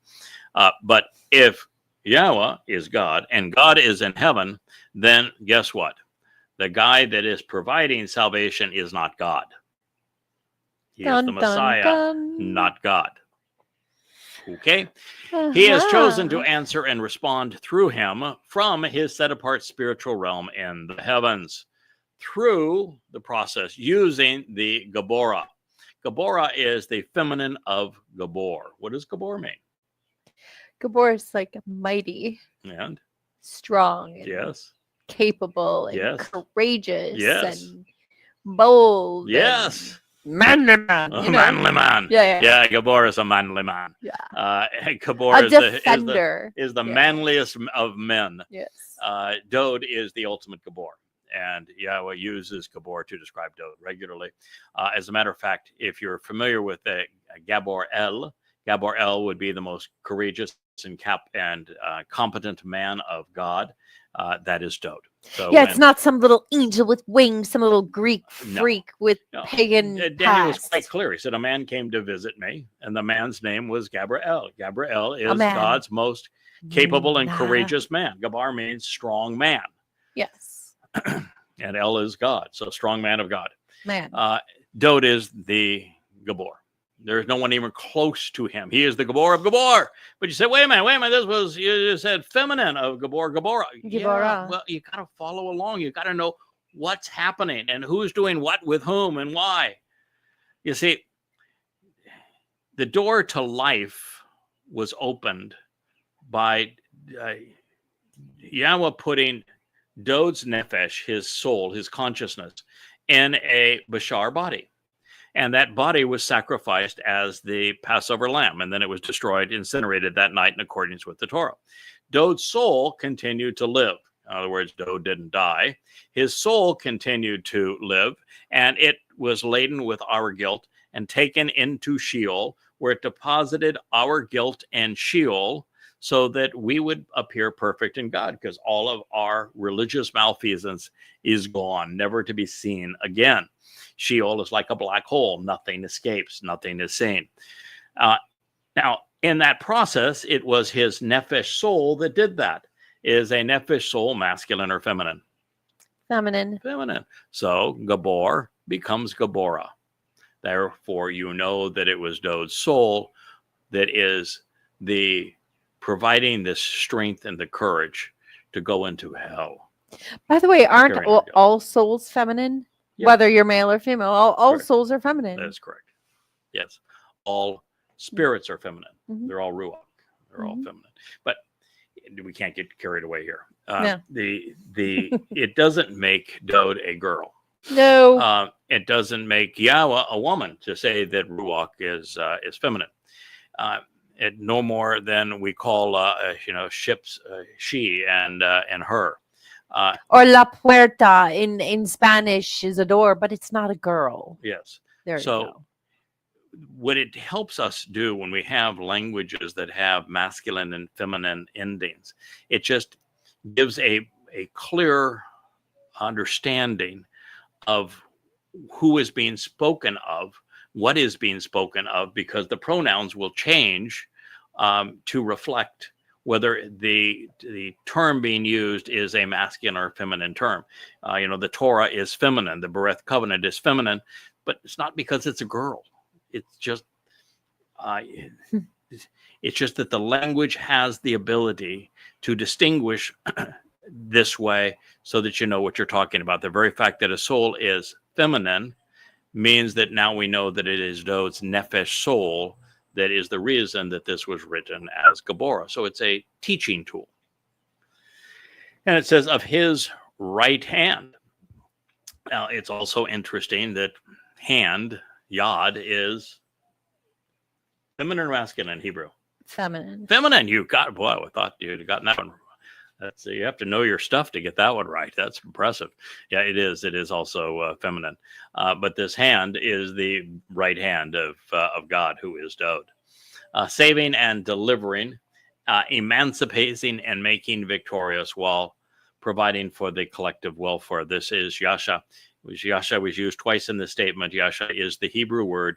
But if Yahweh is God and God is in heaven, then guess what? The guy that is providing salvation is not God. He is the Messiah, not God. Okay? He has chosen to answer and respond through him from his set-apart spiritual realm in the heavens through the process using the Gabora. Gabora is the feminine of Gabor. What does Gabor mean? Gabor is like mighty. And? Strong. And yes. Capable. And yes. Courageous. Yes. And bold. Yes. And manly man. A manly man. Yeah, Gabor is a manly man. Yeah. Gabor is defender. the manliest of men. Yes. Dode is the ultimate Gabor. and Yahweh uses Gabor to describe Dode regularly. As a matter of fact, if you're familiar with the Gabor El would be the most courageous and competent man of God. That is Dode. So Yeah, it's not some little angel with wings, some little Greek No, freak with no. pagan Daniel was past. quite clear. He said, a man came to visit me, and the man's name was Gabriel. Gabriel is man. God's most capable and Nah. courageous man. Gabar means strong man, Yes. and El is God, so strong man of God. Man. Dode is the Gabor. There's no one even close to him. He is the Gabor of Gabor. But you said, wait a minute. This was, you said feminine of Gabor, Gabora. Yeah, well, you got to follow along. You got to know what's happening and who's doing what with whom and why. You see, the door to life was opened by Yahweh putting Dode's nefesh, his soul, his consciousness, in a Bashar body. And that body was sacrificed as the Passover lamb, and then it was destroyed, incinerated that night in accordance with the Torah. Dode's soul continued to live. In other words, Dode didn't die. His soul continued to live, and it was laden with our guilt and taken into Sheol, where it deposited our guilt and Sheol so that we would appear perfect in God, because all of our religious malfeasance is gone, never to be seen again. Sheol is like a black hole. Nothing escapes. Nothing is seen. Now, in that process, it was his nefesh soul that did that. Is a nefesh soul masculine or feminine? Feminine. Feminine. So Gabor becomes Gabora. Therefore, you know that it was Dode's soul that is the providing this strength and the courage to go into hell. By the way, aren't Carrying our guilt. all souls feminine? Yes. Whether you're male or female, all Correct. souls are feminine. That's correct. Yes. All spirits are feminine. Mhm. They're all ruach. They're all feminine. But we can't get carried away here. No. It doesn't make Dode a girl. No. It doesn't make Yahweh a woman to say that ruach is feminine. It no more than we call ships she and her. Or La Puerta in Spanish is a door, but it's not a girl. Yes. There So you go. what it helps us do when we have languages that have masculine and feminine endings, it just gives a clear understanding of who is being spoken of, what is being spoken of, because the pronouns will change to reflect whether the term being used is a masculine or feminine term. The Torah is feminine, the Bereth covenant is feminine, but it's not because it's a girl. It's just that the language has the ability to distinguish this way so that you know what you're talking about. The very fact that a soul is feminine means that now we know that it is Dode's nefesh soul that is the reason that this was written as Gabora. So it's a teaching tool. And it says of his right hand. Now, it's also interesting that hand, yod, is feminine or masculine in Hebrew? Feminine. Feminine. You got, boy, I thought you'd gotten that one. You have to know your stuff to get that one right. That's impressive. Yeah, it is. It is also feminine. But this hand is the right hand of God, who is Dode. Saving and delivering, emancipating and making victorious while providing for the collective welfare. This is Yasha. Yasha was used twice in the statement. Yasha is the Hebrew word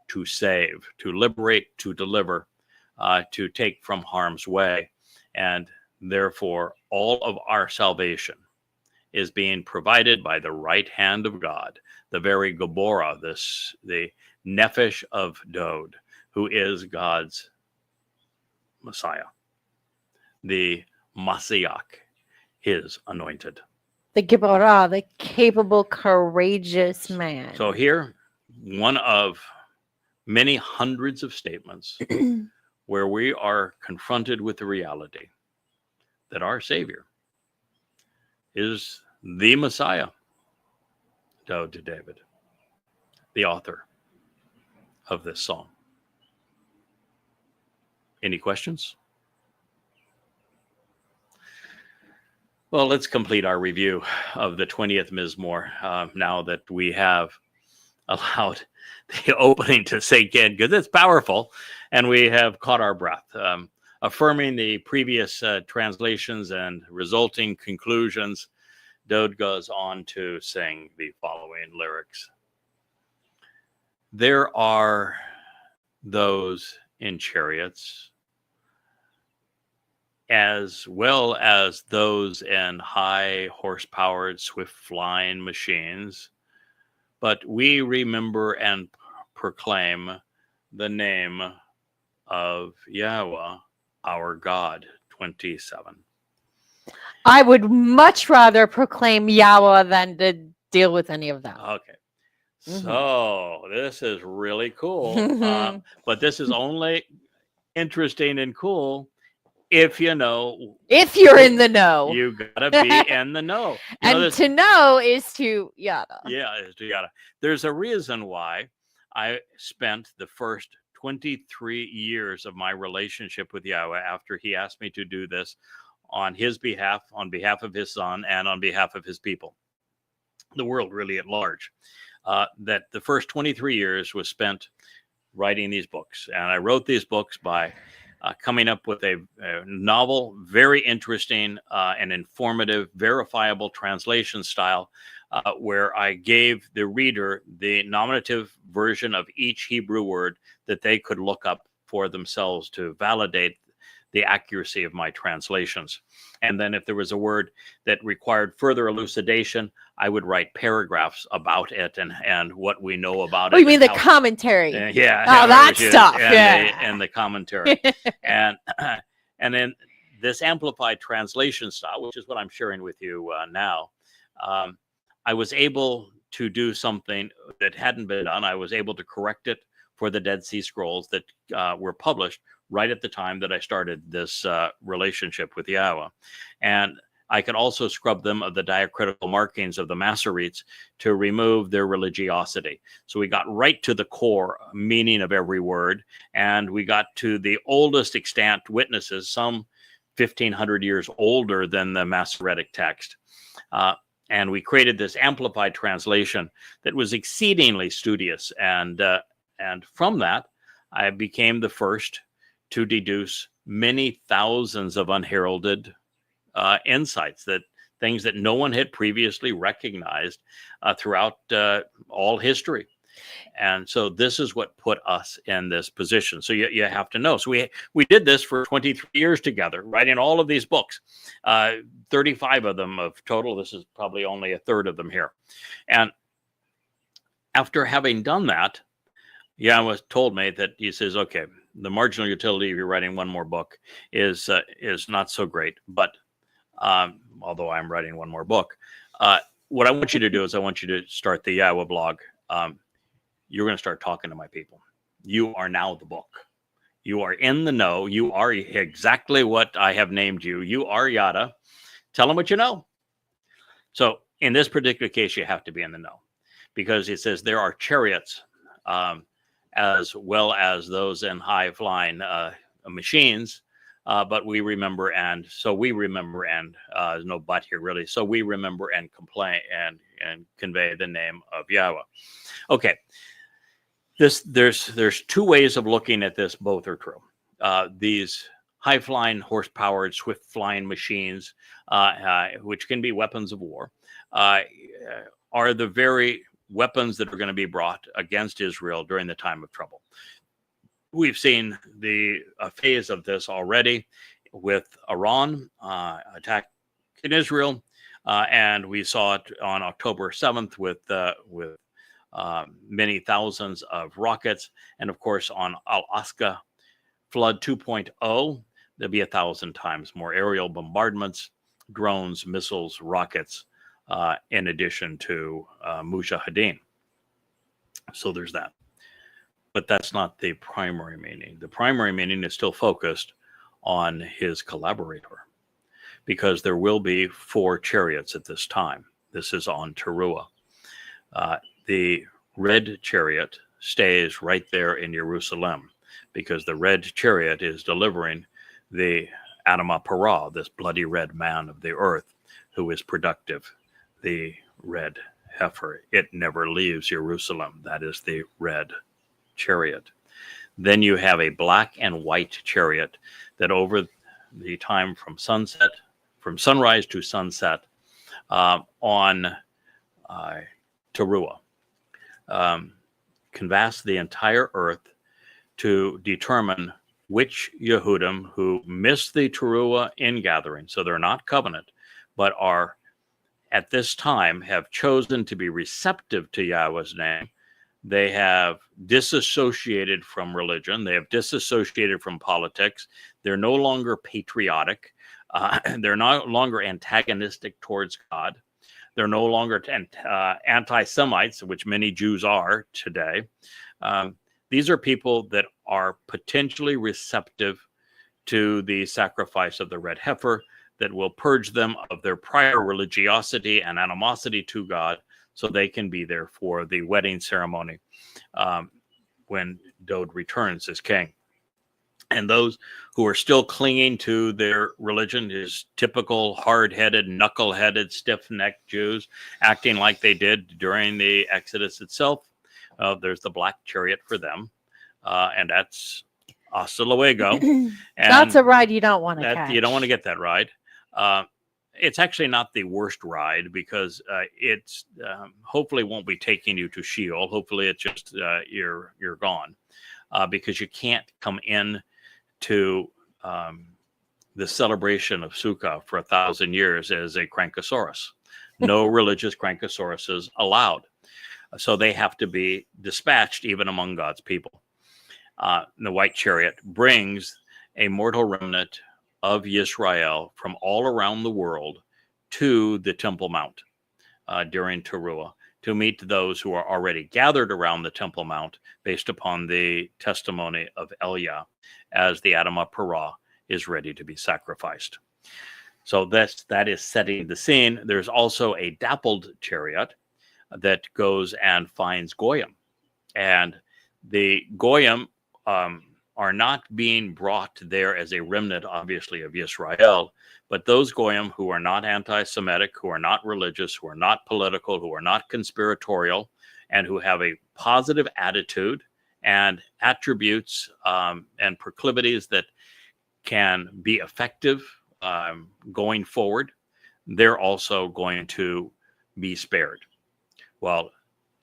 to save, to liberate, to deliver, to take from harm's way. And therefore, all of our salvation is being provided by the right hand of God, the very Gabora, the Nefesh of Dode, who is God's Messiah, the Mashiach, his anointed. The Gibora, the capable, courageous man. So here, one of many hundreds of statements where we are confronted with the reality that our Savior is the Messiah, Dode to David, the author of this song. Any questions? Well, let's complete our review of the 20th Mizmor now that we have allowed the opening to sink in, because it's powerful, and we have caught our breath. Affirming the previous translations and resulting conclusions, Dode goes on to sing the following lyrics. There are those in chariots, as well as those in high horse-powered, swift-flying machines, but we remember and proclaim the name of Yahweh, our God. 27. I would much rather proclaim Yahweh than to deal with any of that. Okay. Mhm. So this is really cool. But this is only interesting and cool if you know. If you're in the know. You gotta be in the know. You know And this- to know is to yada. Yeah, it's yada. There's a reason why I spent the first 23 years of my relationship with Yahweh after he asked me to do this on his behalf, on behalf of his son, and on behalf of his people, the world really at large. That the first 23 years was spent writing these books. And I wrote these books by coming up with a novel, very interesting and informative, verifiable translation style where I gave the reader the nominative version of each Hebrew word that they could look up for themselves to validate the accuracy of my translations. And then if there was a word that required further elucidation, I would write paragraphs about it and what we know about it. Oh, you mean and the commentary? yeah. Oh, that stuff. And the commentary. and then this amplified translation style, which is what I'm sharing with you now, I was able to do something that hadn't been done. I was able to correct it for the Dead Sea Scrolls that were published right at the time that I started this relationship with Yahweh. And I could also scrub them of the diacritical markings of the Masoretes to remove their religiosity. So we got right to the core meaning of every word, and we got to the oldest extant witnesses, some 1,500 years older than the Masoretic text. And we created this amplified translation that was exceedingly studious. And from that, I became the first to deduce many thousands of unheralded insights, that things that no one had previously recognized throughout all history. And so this is what put us in this position. So you have to know. So we did this for 23 years together, writing all of these books, 35 of them of total. This is probably only a third of them here. And after having done that, Yahweh told me that he says, okay, the marginal utility of you writing one more book is not so great. But although I'm writing one more book, what I want you to do is I want you to start the Yahweh blog. You're going to start talking to my people. You are now the book. You are in the know. You are exactly what I have named you. You are Yada. Tell them what you know. So in this particular case, you have to be in the know, because it says there are chariots as well as those in high flying machines. But we remember, and so we remember, and there's no but here really. So we remember and complain and convey the name of Yahweh. Okay. There's two ways of looking at this. Both are true. These high-flying, horse-powered, swift-flying machines, which can be weapons of war, are the very weapons that are going to be brought against Israel during the time of trouble. We've seen a phase of this already with Iran attack in Israel, and we saw it on October 7th with many thousands of rockets. And of course, on Al-Aqsa Flood 2.0, there'll be 1,000 times more aerial bombardments, drones, missiles, rockets, in addition to Mujahideen. So there's that. But that's not the primary meaning. The primary meaning is still focused on his collaborator, because there will be 4 chariots at this time. This is on Teruah. The red chariot stays right there in Jerusalem, because the red chariot is delivering the Adamah Parah, this bloody red man of the earth, who is productive, the red heifer. It never leaves Jerusalem. That is the red chariot. Then you have a black and white chariot that over the time from sunrise to sunset on Teruah, canvass the entire earth to determine which Yehudim who missed the Teruah ingathering, so they're not covenant, but are at this time have chosen to be receptive to Yahweh's name. They have disassociated from religion. They have disassociated from politics. They're no longer patriotic. They're no longer antagonistic towards God. They're no longer anti-Semites, which many Jews are today. These are people that are potentially receptive to the sacrifice of the red heifer that will purge them of their prior religiosity and animosity to God, so they can be there for the wedding ceremony when Dowd returns as king. And those who are still clinging to their religion is typical hard-headed, knuckle-headed, stiff-necked Jews acting like they did during the Exodus itself. There's the black chariot for them, and that's hasta luego. And that's a ride you don't want to catch. You don't want to get that ride. It's actually not the worst ride because it's hopefully won't be taking you to Sheol. Hopefully it's just you're gone because you can't come in to the celebration of Sukkah for 1,000 years as a Crankosaurus. No religious Crankosauruses allowed. So they have to be dispatched even among God's people. The white chariot brings a mortal remnant of Yisrael from all around the world to the Temple Mount during Teruah to meet those who are already gathered around the Temple Mount based upon the testimony of Elia as the Adamah Parah is ready to be sacrificed. So that is setting the scene. There's also a dappled chariot that goes and finds Goyim. And the Goyim are not being brought there as a remnant, obviously, of Yisrael, but those Goyim who are not anti-Semitic, who are not religious, who are not political, who are not conspiratorial, and who have a positive attitude and attributes and proclivities that can be effective going forward, they're also going to be spared. While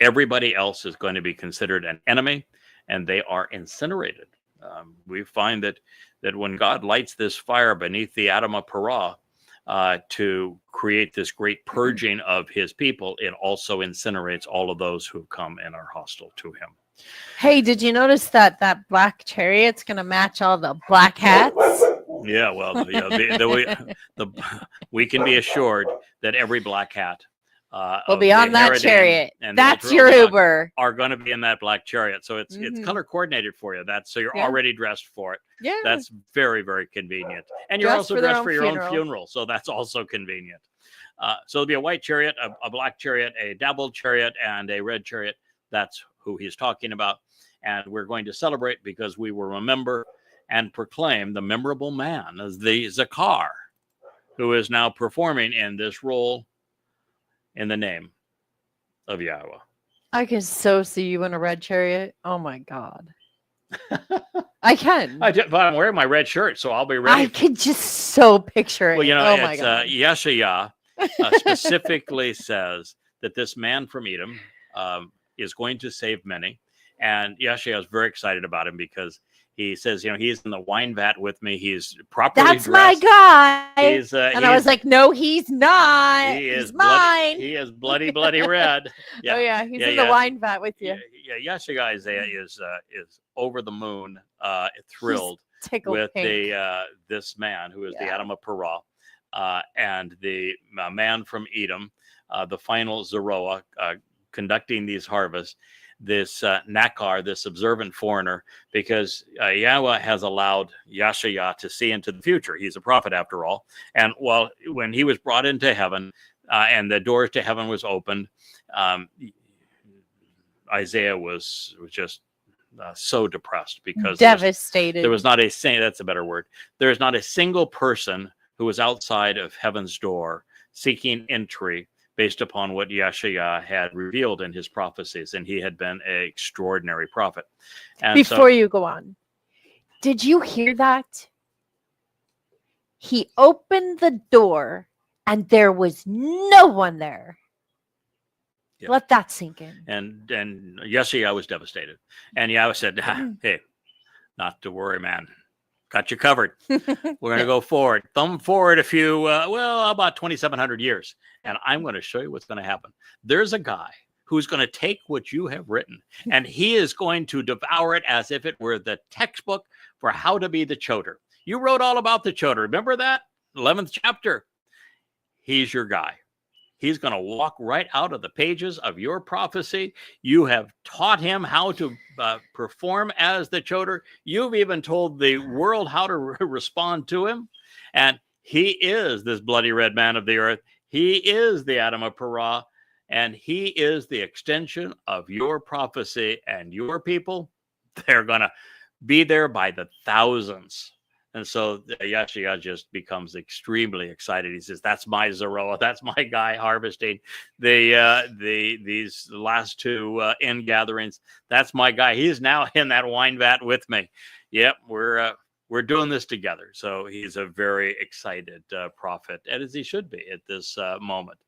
everybody else is going to be considered an enemy, and they are incinerated. We find that when God lights this fire beneath the Adamah Parah to create this great purging of his people, it also incinerates all of those who come and are hostile to him. Hey, did you notice that black chariot's going to match all the black hats? Yeah, well, we can be assured that every black hat will be on that chariot. That's your Uber. Are going to be in that black chariot. So it's color coordinated for you. So you're already dressed for it. Yeah. That's very, very convenient. And you're also dressed for your own funeral. So that's also convenient. So there'll be a white chariot, a black chariot, a dabbled chariot, and a red chariot. That's who he's talking about. And we're going to celebrate because we will remember and proclaim the memorable man as the Zakar, who is now performing in this role in the name of Yahweh. I can so see you in a red chariot. Oh my God. I can. But I'm wearing my red shirt, so I'll be ready. I could just so picture it. Well, oh my God. Yeshayah specifically says that this man from Edom is going to save many. And Yeshayah is very excited about him because he says, he's in the wine vat with me. He's properly That's dressed. My guy. And I was like, no, he's not. He's mine. He is bloody red. Yeah. Oh yeah, he's in the wine vat with you. Yeah, Yeshayah is over the moon, thrilled with this man who is the Adamah Parah, and the man from Edom, the final Zeroah, conducting these harvests. This Nakar, this observant foreigner, because Yahweh has allowed Yeshayah to see into the future. He's a prophet after all. And when he was brought into heaven and the doors to heaven was opened, Isaiah was just so depressed because devastated. There was not that's a better word. There is not a single person who was outside of heaven's door seeking entry based upon what Yeshua had revealed in his prophecies, and he had been an extraordinary prophet. And Before you go on, did you hear that? He opened the door and there was no one there. Yeah. Let that sink in. And Yeshua was devastated. And Yahweh said, hey, not to worry, man. Got you covered. We're going to go forward. Thumb forward a few, about 2,700 years. And I'm going to show you what's going to happen. There's a guy who's going to take what you have written and he is going to devour it as if it were the textbook for how to be the choder. You wrote all about the choder. Remember that? 11th chapter. He's your guy. He's going to walk right out of the pages of your prophecy. You have taught him how to perform as the choder. You've even told the world how to respond to him. And he is this bloody red man of the earth. He is the Adam of Perah. And he is the extension of your prophecy. And your people, they're going to be there by the thousands. And so Yeshua just becomes extremely excited. He says, "That's my Zeroah. That's my guy harvesting these last two end gatherings. That's my guy. He's now in that wine vat with me. Yep, we're doing this together." So he's a very excited prophet, as he should be at this moment.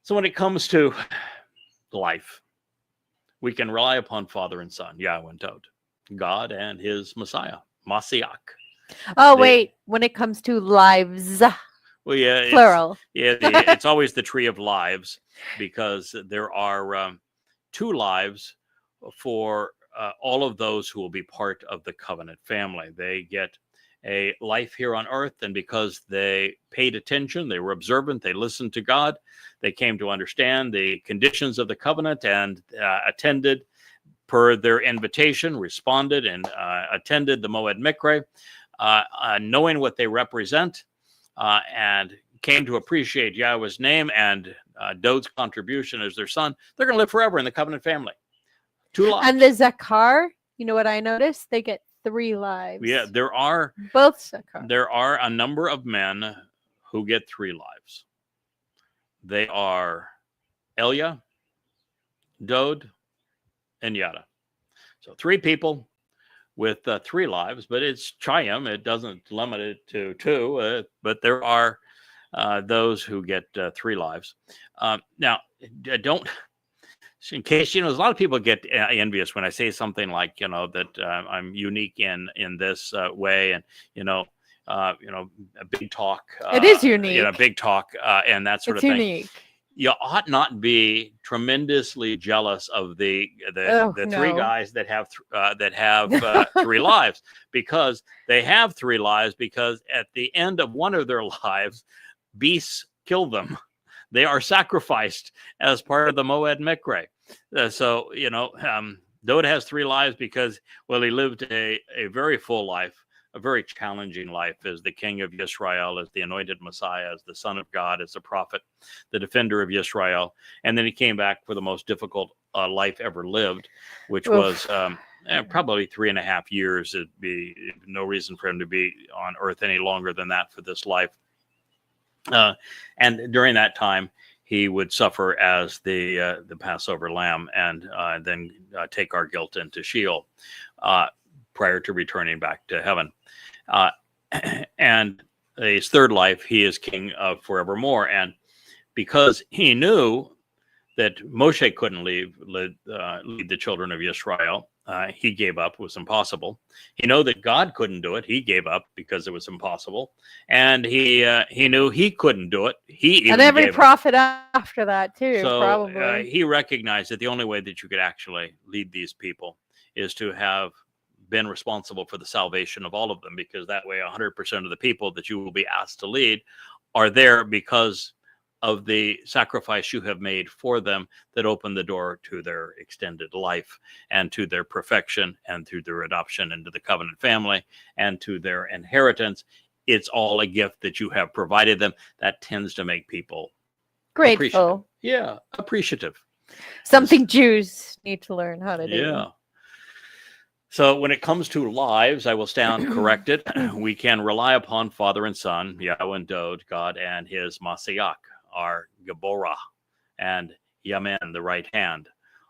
So when it comes to life, we can rely upon Father and Son, Yahweh and Dod, God and His Messiah. Mashiach. Oh, wait. When it comes to lives, well, yeah, plural. It's always the tree of lives because there are two lives for all of those who will be part of the covenant family. They get a life here on earth, and because they paid attention, they were observant, they listened to God, they came to understand the conditions of the covenant and attended per their invitation, responded and attended the Moed Mikre, knowing what they represent, and came to appreciate Yahweh's name and Dod's contribution as their son. They're going to live forever in the covenant family. 2 lives. And the Zakar, you know what I noticed? They get 3 lives. Yeah, there are both Zakar. There are a number of men who get 3 lives. They are Elia, Dod, and Yada. So 3 people with 3 lives, but it's Chayim. It doesn't limit it to 2, but there are those who get 3 lives. Now, don't, in case, a lot of people get envious when I say something like, that I'm unique in this way, and, a big talk. It is unique. Big talk and that sort of thing. Unique. You ought not be tremendously jealous of the 3 guys that have 3 lives, because they have 3 lives, because at the end of one of their lives, beasts kill them. They are sacrificed as part of the Moed Mikre. So, Dod has 3 lives because, he lived a very full life, a very challenging life as the king of Yisrael, as the anointed Messiah, as the son of God, as a prophet, the defender of Yisrael. And then he came back for the most difficult life ever lived, which was probably 3.5 years. It'd be no reason for him to be on earth any longer than that for this life. And during that time, he would suffer as the Passover lamb and then take our guilt into Sheol prior to returning back to heaven. And his 3rd life, he is king of forevermore. And because he knew that Moshe couldn't lead the children of Israel, he gave up. It was impossible. He knew that God couldn't do it. He gave up because it was impossible. And he knew he couldn't do it. And every prophet after that too, so, probably. He recognized that the only way that you could actually lead these people is to have been responsible for the salvation of all of them, because that way 100% of the people that you will be asked to lead are there because of the sacrifice you have made for them, that opened the door to their extended life and to their perfection and to their adoption into the covenant family and to their inheritance. It's all a gift that you have provided them. That tends to make people grateful. Appreciative. Something Jews need to learn how to do. Yeah. So when it comes to lives, I will stand corrected. We can rely upon Father and Son, Yahweh and Dode, God and his Masiach, our Geborah, and Yamen, the right hand.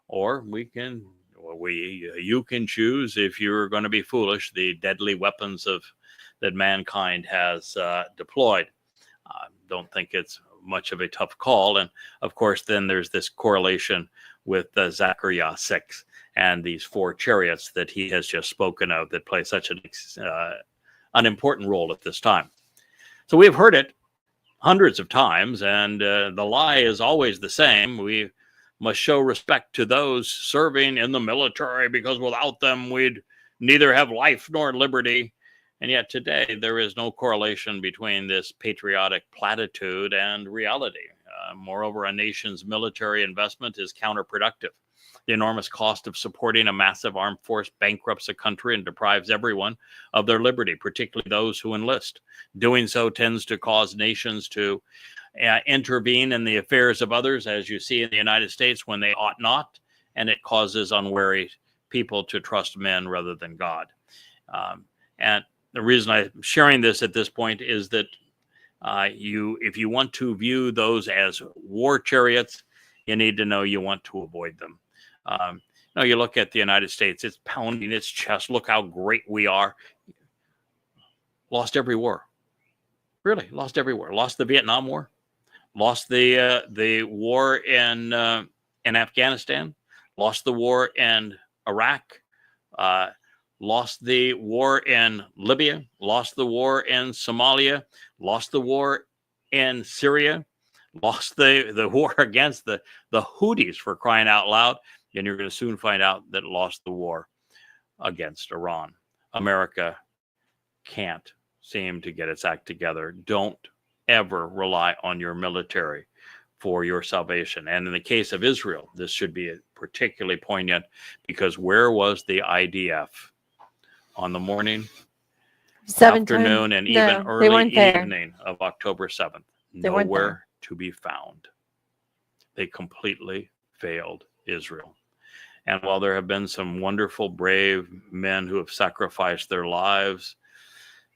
Or you can choose, if you're going to be foolish, the deadly weapons that mankind has deployed. Don't think it's much of a tough call. And of course, then there's this correlation with Zechariah 6 and these 4 chariots that he has just spoken of that play such an important role at this time. So we've heard it hundreds of times, and the lie is always the same. We must show respect to those serving in the military because without them, we'd neither have life nor liberty. And yet today, there is no correlation between this patriotic platitude and reality. Moreover, a nation's military investment is counterproductive. The enormous cost of supporting a massive armed force bankrupts a country and deprives everyone of their liberty, particularly those who enlist. Doing so tends to cause nations to intervene in the affairs of others, as you see in the United States, when they ought not, and it causes unwary people to trust men rather than God. And the reason I'm sharing this at this point is that if you want to view those as war chariots, you need to know you want to avoid them. You look at the United States, it's pounding its chest. Look how great we are. Lost every war. Really, lost every war. Lost the Vietnam War. Lost the war in Afghanistan. Lost the war in Iraq. Lost the war in Libya, lost the war in Somalia, lost the war in Syria, lost the war against the Houthis, for crying out loud. And you're going to soon find out that lost the war against Iran. America can't seem to get its act together. Don't ever rely on your military for your salvation. And in the case of Israel, this should be particularly poignant, because where was the IDF on the morning, afternoon, and even early evening of October 7th? Nowhere to be found. They completely failed Israel. And while there have been some wonderful, brave men who have sacrificed their lives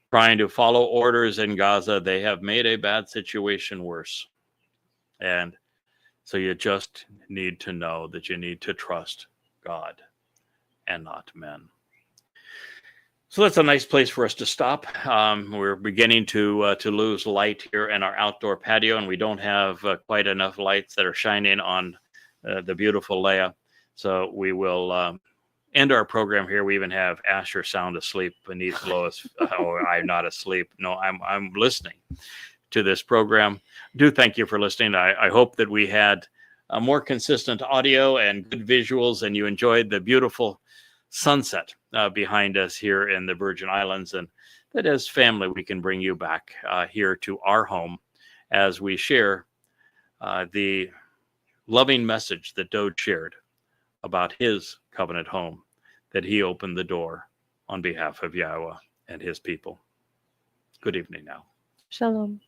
trying to follow orders in Gaza, they have made a bad situation worse. And so you just need to know that you need to trust God and not men. So that's a nice place for us to stop. We're beginning to lose light here in our outdoor patio, and we don't have quite enough lights that are shining on the beautiful Leah. So we will end our program here. We even have Asher sound asleep beneath Lois. Oh, I'm not asleep. No, I'm listening to this program. Do thank you for listening. I hope that we had a more consistent audio and good visuals, and you enjoyed the beautiful sunset behind us here in the Virgin Islands, and that as family we can bring you back here to our home as we share the loving message that Dode shared about his covenant home, that he opened the door on behalf of Yahweh and his people. Good evening now. Shalom.